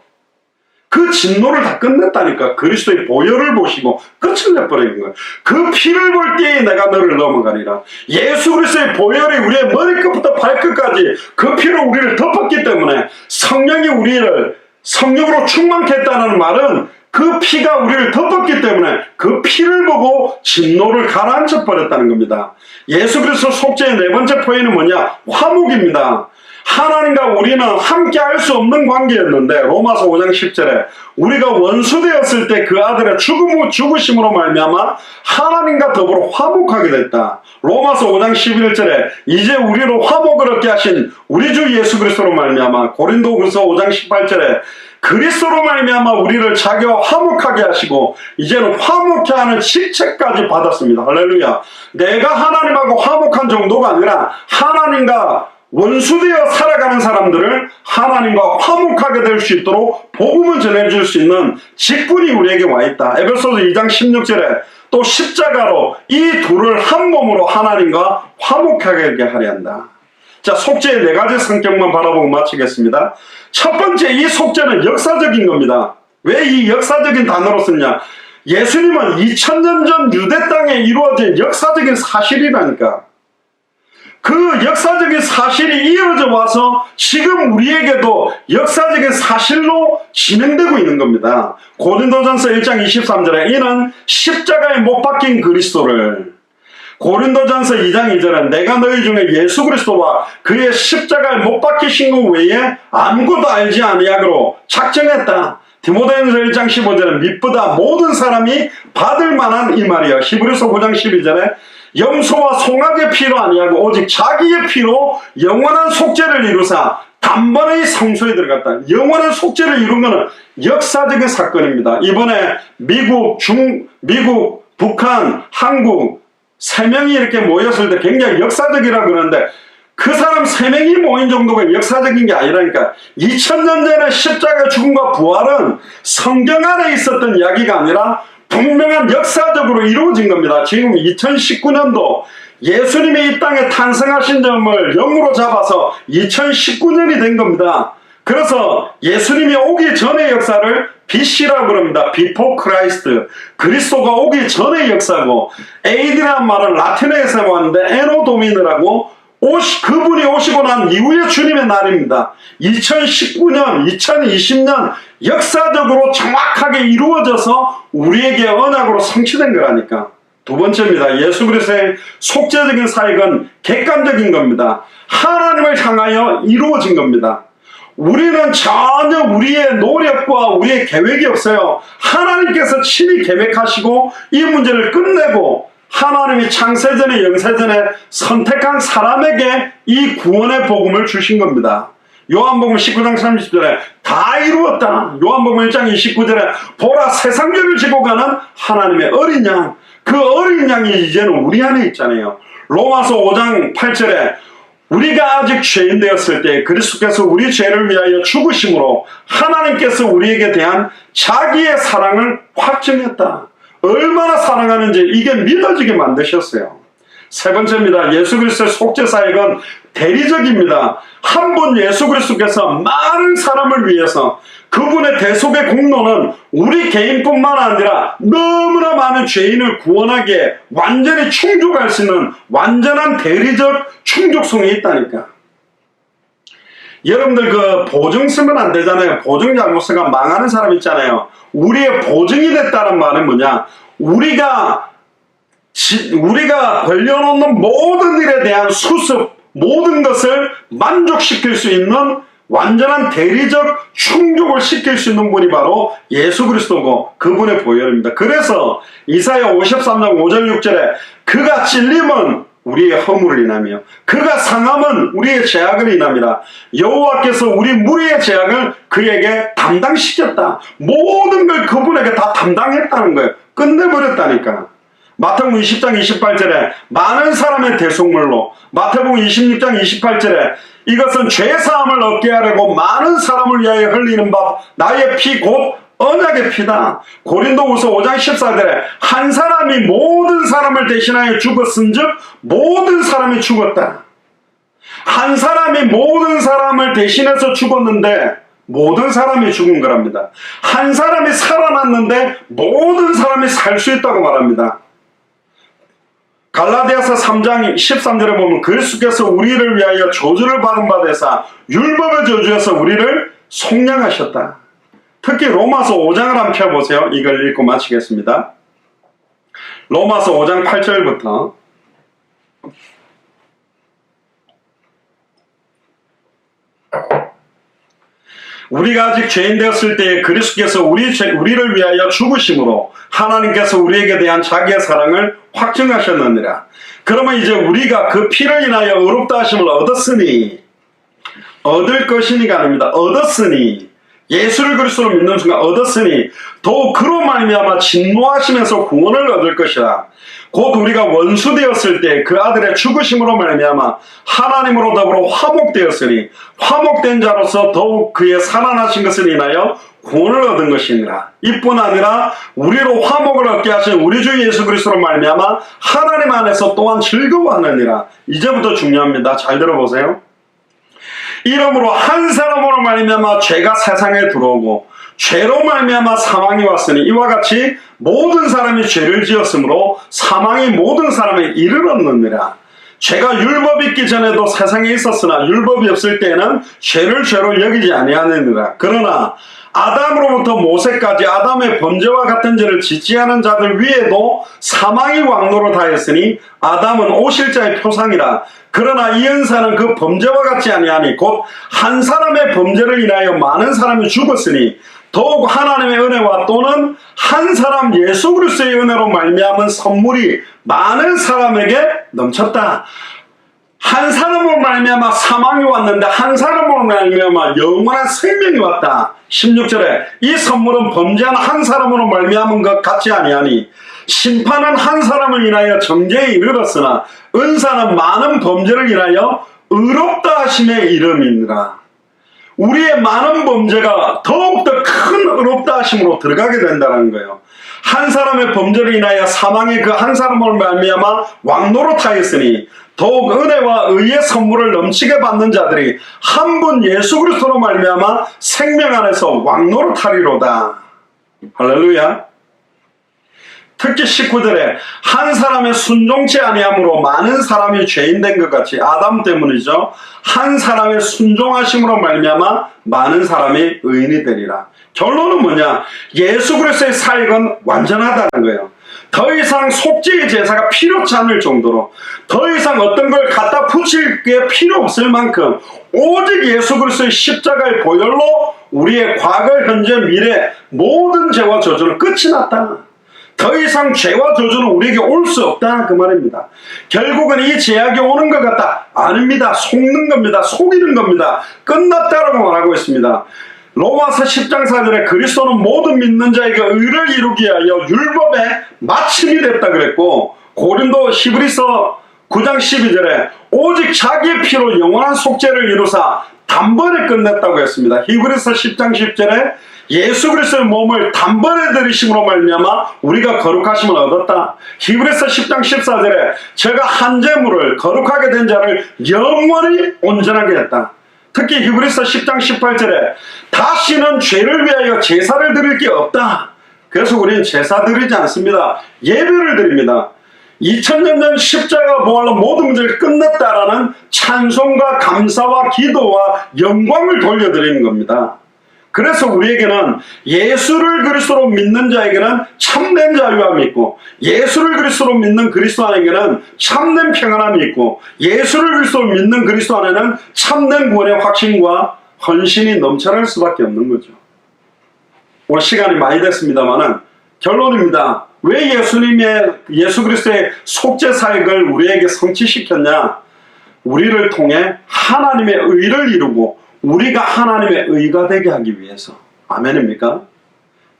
그 진노를 다 끝냈다니까. 그리스도의 보혈을 보시고 끝을 내버리는 거예요. 그 피를 볼 때에 내가 너를 넘어가리라. 예수 그리스도의 보혈이 우리의 머리끝부터 발끝까지 그 피로 우리를 덮었기 때문에 성령이 우리를 성령으로 충만케 했다는 말은 그 피가 우리를 덮었기 때문에 그 피를 보고 진노를 가라앉혀 버렸다는 겁니다. 예수 그리스도 속죄의 네 번째 포인트는 뭐냐? 화목입니다. 하나님과 우리는 함께 할 수 없는 관계였는데 로마서 5장 10절에 우리가 원수되었을 때 그 아들의 죽으심으로 말미암아 하나님과 더불어 화목하게 됐다. 로마서 5장 11절에 이제 우리로 화목을 얻게 하신 우리 주 예수 그리스도로 말미암아 고린도후서 5장 18절에 그리스도로 말미암아 우리를 자기와 화목하게 하시고 이제는 화목케 하는 직책까지 받았습니다. 할렐루야. 내가 하나님하고 화목한 정도가 아니라 하나님과 원수되어 살아가는 사람들을 하나님과 화목하게 될 수 있도록 복음을 전해줄 수 있는 직분이 우리에게 와 있다. 에베소서 2장 16절에 또 십자가로 이 둘을 한 몸으로 하나님과 화목하게 하려 한다. 자, 속죄의 네 가지 성격만 바라보고 마치겠습니다. 첫 번째, 이 속죄는 역사적인 겁니다. 왜 이 역사적인 단어로 썼냐? 예수님은 2000년 전 유대 땅에 이루어진 역사적인 사실이라니까. 그 역사적인 사실이 이어져 와서 지금 우리에게도 역사적인 사실로 진행되고 있는 겁니다. 고린도전서 1장 23절에 이는 십자가에 못 박힌 그리스도를, 고린도전서 2장 2절에 내가 너희 중에 예수 그리스도와 그의 십자가에 못 박히신 것 외에 아무것도 알지 아니하기로 작정했다. 디모데전서 1장 15절에 미쁘다 모든 사람이 받을 만한 이 말이야. 히브리서 9장 12절에 염소와 송아지의 피로 아니하고 오직 자기의 피로 영원한 속죄를 이루사 단번에 성소에 들어갔다. 영원한 속죄를 이룬 것은 역사적인 사건입니다. 이번에 미국, 북한, 한국 3명이 이렇게 모였을 때 굉장히 역사적이라고 그러는데 그 사람 3명이 모인 정도가 역사적인 게 아니라니까. 2000년 전에 십자가 죽음과 부활은 성경 안에 있었던 이야기가 아니라 분명한 역사적으로 이루어진 겁니다. 지금 2019년도 예수님이 이 땅에 탄생하신 점을 영으로 잡아서 2019년이 된 겁니다. 그래서 예수님이 오기 전의 역사를 BC라고 그럽니다. Before Christ. 그리스도가 오기 전의 역사고, AD라는 말은 라틴어에서 왔는데 에노 도미느라고 그분이 오시고 난 이후에 주님의 날입니다. 2019년, 2020년 역사적으로 정확하게 이루어져서 우리에게 언약으로 성취된 거라니까. 두 번째입니다. 예수 그리스도의 속죄적인 사역은 객관적인 겁니다. 하나님을 향하여 이루어진 겁니다. 우리는 전혀 우리의 노력과 우리의 계획이 없어요. 하나님께서 친히 계획하시고 이 문제를 끝내고 하나님이 창세전에 영세전에 선택한 사람에게 이 구원의 복음을 주신 겁니다. 요한복음 19장 30절에 다 이루었다. 요한복음 1장 29절에 보라 세상죄를 지고 가는 하나님의 어린 양, 그 어린 양이 이제는 우리 안에 있잖아요. 로마서 5장 8절에 우리가 아직 죄인 되었을 때 그리스도께서 우리 죄를 위하여 죽으심으로 하나님께서 우리에게 대한 자기의 사랑을 확증했다. 얼마나 사랑하는지 이게 믿어지게 만드셨어요. 세 번째입니다. 예수 그리스도의 속죄 사역은 대리적입니다. 한 분 예수 그리스도께서 많은 사람을 위해서 그분의 대속의 공로는 우리 개인뿐만 아니라 너무나 많은 죄인을 구원하기에 완전히 충족할 수 있는 완전한 대리적 충족성이 있다니까. 여러분들 그 보증 쓰면 안 되잖아요. 보증 잘못 쓰면 망하는 사람 있잖아요. 우리의 보증이 됐다는 말은 뭐냐? 우리가 벌려놓는 모든 일에 대한 수습, 모든 것을 만족시킬 수 있는 완전한 대리적 충족을 시킬 수 있는 분이 바로 예수 그리스도고 그분의 보혈입니다. 그래서 이사야 53장 5절 6절에 그가 찔림은 우리의 허물을 인하며 그가 상함은 우리의 죄악을 인함이라. 여호와께서 우리 무리의 죄악을 그에게 담당시켰다. 모든 걸 그분에게 다 담당했다는 거예요. 끝내버렸다니까. 마태복음 20장 28절에 많은 사람의 대속물로, 마태복음 26장 28절에 이것은 죄사함을 얻게 하려고 많은 사람을 위하여 흘리는 바 나의 피 곧 언약의 피다. 고린도후서 5장 14절에 한 사람이 모든 사람을 대신하여 죽었은즉 모든 사람이 죽었다. 한 사람이 모든 사람을 대신해서 죽었는데 모든 사람이 죽은 거랍니다. 한 사람이 살아났는데 모든 사람이 살 수 있다고 말합니다. 갈라디아서 3장 13절에 보면 그리스도께서 우리를 위하여 저주를 받은 바 되사 율법의 저주에서 우리를 속량하셨다. 특히 로마서 5장을 한번 펴보세요. 이걸 읽고 마치겠습니다. 로마서 5장 8절부터 우리가 아직 죄인 되었을 때에 그리스도께서 우리를 위하여 죽으심으로 하나님께서 우리에게 대한 자기의 사랑을 확증하셨느니라. 그러면 이제 우리가 그 피를 인하여 의롭다 하심을 얻었으니, 얻을 것이니가 아닙니다. 얻었으니, 예수를 그리스도로 믿는 순간 얻었으니 더욱 그로 말미암아 진노하시면서 구원을 얻을 것이라. 곧 우리가 원수 되었을 때 그 아들의 죽으심으로 말미암아 하나님으로 더불어 화목되었으니 화목된 자로서 더욱 그의 살아나신 것을 인하여 구원을 얻은 것이니라. 이뿐 아니라 우리로 화목을 얻게 하신 우리 주 예수 그리스도로 말미암아 하나님 안에서 또한 즐거워하느니라. 이제부터 중요합니다. 잘 들어보세요. 이러므로 한 사람으로 말미암아 죄가 세상에 들어오고 죄로 말미암아 사망이 왔으니 이와 같이 모든 사람이 죄를 지었으므로 사망이 모든 사람에 이르렀느니라. 죄가 율법이 있기 전에도 세상에 있었으나 율법이 없을 때에는 죄를 죄로 여기지 아니하느니라. 그러나 아담으로부터 모세까지 아담의 범죄와 같은 죄를 짓지 않은 자들 위에도 사망이 왕노릇하였으니 아담은 오실 자의 표상이라. 그러나 이 은사는 그 범죄와 같지 아니하니 곧 한 사람의 범죄를 인하여 많은 사람이 죽었으니 더욱 하나님의 은혜와 또는 한 사람 예수 그리스도의 은혜로 말미암은 선물이 많은 사람에게 넘쳤다. 한 사람으로 말미암아 사망이 왔는데 한 사람으로 말미암아 영원한 생명이 왔다. 16절에 이 선물은 범죄한 한 사람으로 말미암은 것 같지 아니하니 심판은 한 사람을 인하여 정죄에 이르렀으나 은사는 많은 범죄를 인하여 의롭다 하심에 이름이니라. 우리의 많은 범죄가 더욱더 큰 의롭다 하심으로 들어가게 된다는 거예요. 한 사람의 범죄를 인하여 사망의 그 한 사람을 말미암아 왕노릇하였으니 더욱 은혜와 의의 선물을 넘치게 받는 자들이 한 분 예수 그리스도로 말미암아 생명 안에서 왕노릇하리로다. 할렐루야. 특히 19절에 한 사람의 순종치 아니함으로 많은 사람이 죄인 된 것 같이, 아담 때문이죠. 한 사람의 순종하심으로 말미암아 많은 사람이 의인이 되리라. 결론은 뭐냐? 예수 그리스도의 사역은 완전하다는 거예요. 더 이상 속죄의 제사가 필요치 않을 정도로, 더 이상 어떤 걸 갖다 붙일 게 필요 없을 만큼 오직 예수 그리스도의 십자가의 보혈로 우리의 과거, 현재, 미래 모든 죄와 저주는 끝이 났다. 더 이상 죄와 저주는 우리에게 올 수 없다, 그 말입니다. 결국은 이 제약이 오는 것 같다. 아닙니다. 속는 겁니다. 속이는 겁니다. 끝났다라고 말하고 있습니다. 로마서 10장 4절에 그리스도는 모든 믿는 자에게 의를 이루기 위하여 율법의 마침이 됐다 그랬고, 고린도 히브리서 9장 12절에 오직 자기의 피로 영원한 속죄를 이루사 단번에 끝냈다고 했습니다. 히브리서 10장 10절에 예수 그리스도의 몸을 단번에 들이심으로 말미암아 우리가 거룩하심을 얻었다. 히브리서 10장 14절에 제가 한 제물을 거룩하게 된 자를 영원히 온전하게 했다. 특히 히브리서 10장 18절에 다시는 죄를 위하여 제사를 드릴 게 없다. 그래서 우리는 제사 드리지 않습니다. 예배를 드립니다. 2000년 전 십자가 부활로 모든 문제를 끝냈다라는 찬송과 감사와 기도와 영광을 돌려드리는 겁니다. 그래서 우리에게는 예수를 그리스도로 믿는 자에게는 참된 자유함이 있고, 예수를 그리스도로 믿는 그리스도 안에게는 참된 평안함이 있고, 예수를 그리스도로 믿는 그리스도 안에는 참된 구원의 확신과 헌신이 넘쳐날 수밖에 없는 거죠. 오늘 시간이 많이 됐습니다만은 결론입니다. 왜 예수 그리스도의 속죄 사역을 우리에게 성취시켰냐? 우리를 통해 하나님의 의를 이루고 우리가 하나님의 의가 되게 하기 위해서. 아멘입니까?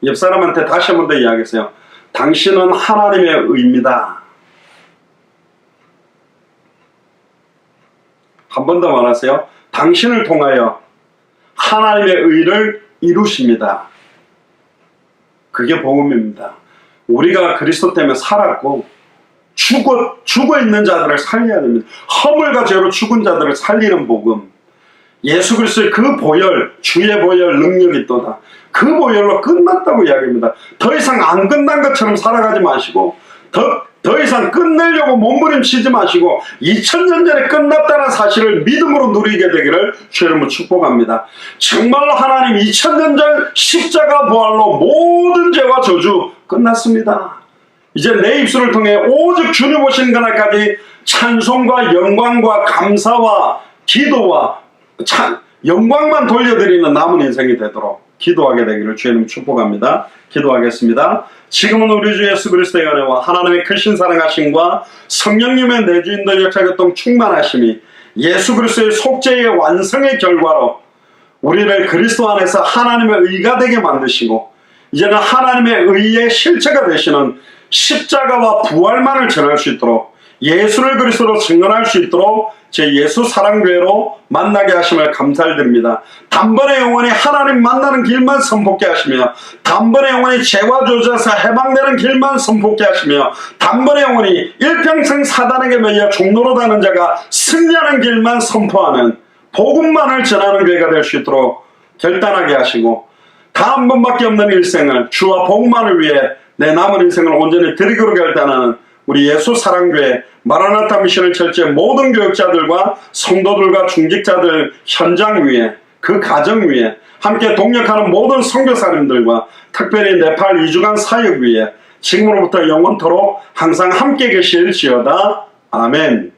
옆 사람한테 다시 한 번 더 이야기했어요. 당신은 하나님의 의입니다. 한 번 더 말하세요. 당신을 통하여 하나님의 의를 이루십니다. 그게 복음입니다. 우리가 그리스도 때문에 살았고 죽어 있는 자들을 살려야 됩니다. 허물과 죄로 죽은 자들을 살리는 복음. 예수 그리스도의 그 보혈, 주의 보혈 능력이 있도다. 그 보혈로 끝났다고 이야기합니다. 더 이상 안 끝난 것처럼 살아가지 마시고 더 이상 끝내려고 몸부림치지 마시고 2000년 전에 끝났다는 사실을 믿음으로 누리게 되기를 주님으로 축복합니다. 정말로 하나님 2000년 전 십자가 부활로 모든 죄와 저주 끝났습니다. 이제 내 입술을 통해 오직 주님 오신 그날까지 찬송과 영광과 감사와 기도와 영광만 돌려드리는 남은 인생이 되도록 기도하게 되기를 주님 축복합니다. 기도하겠습니다. 지금은 우리 주 예수 그리스도의 은혜와 하나님의 크신 사랑하심과 성령님의 내주인들 역사교통 충만하심이 예수 그리스도의 속죄의 완성의 결과로 우리를 그리스도 안에서 하나님의 의가 되게 만드시고 이제는 하나님의 의의 실체가 되시는 십자가와 부활만을 전할 수 있도록 예수를 그리스도로 증언할 수 있도록 제 예수 사랑교회로 만나게 하심을 감사드립니다. 단번에 영원히 하나님 만나는 길만 선포케 하시며 단번에 영원히 죄와 저주에서 해방되는 길만 선포케 하시며 단번에 영원히 일평생 사단에게 매여 종로로 가는 자가 승리하는 길만 선포하는 복음만을 전하는 교회가 될 수 있도록 결단하게 하시고 다 한 번밖에 없는 일생을 주와 복음만을 위해 내 남은 인생을 온전히 드리기로 결단하는 우리 예수 사랑교회 마라나타 미션을 철저히 모든 교육자들과 성도들과 중직자들 현장 위에 그 가정 위에 함께 동역하는 모든 선교사님들과 특별히 네팔 2주간 사역 위에 지금으로부터 영원토록 항상 함께 계실지어다. 아멘.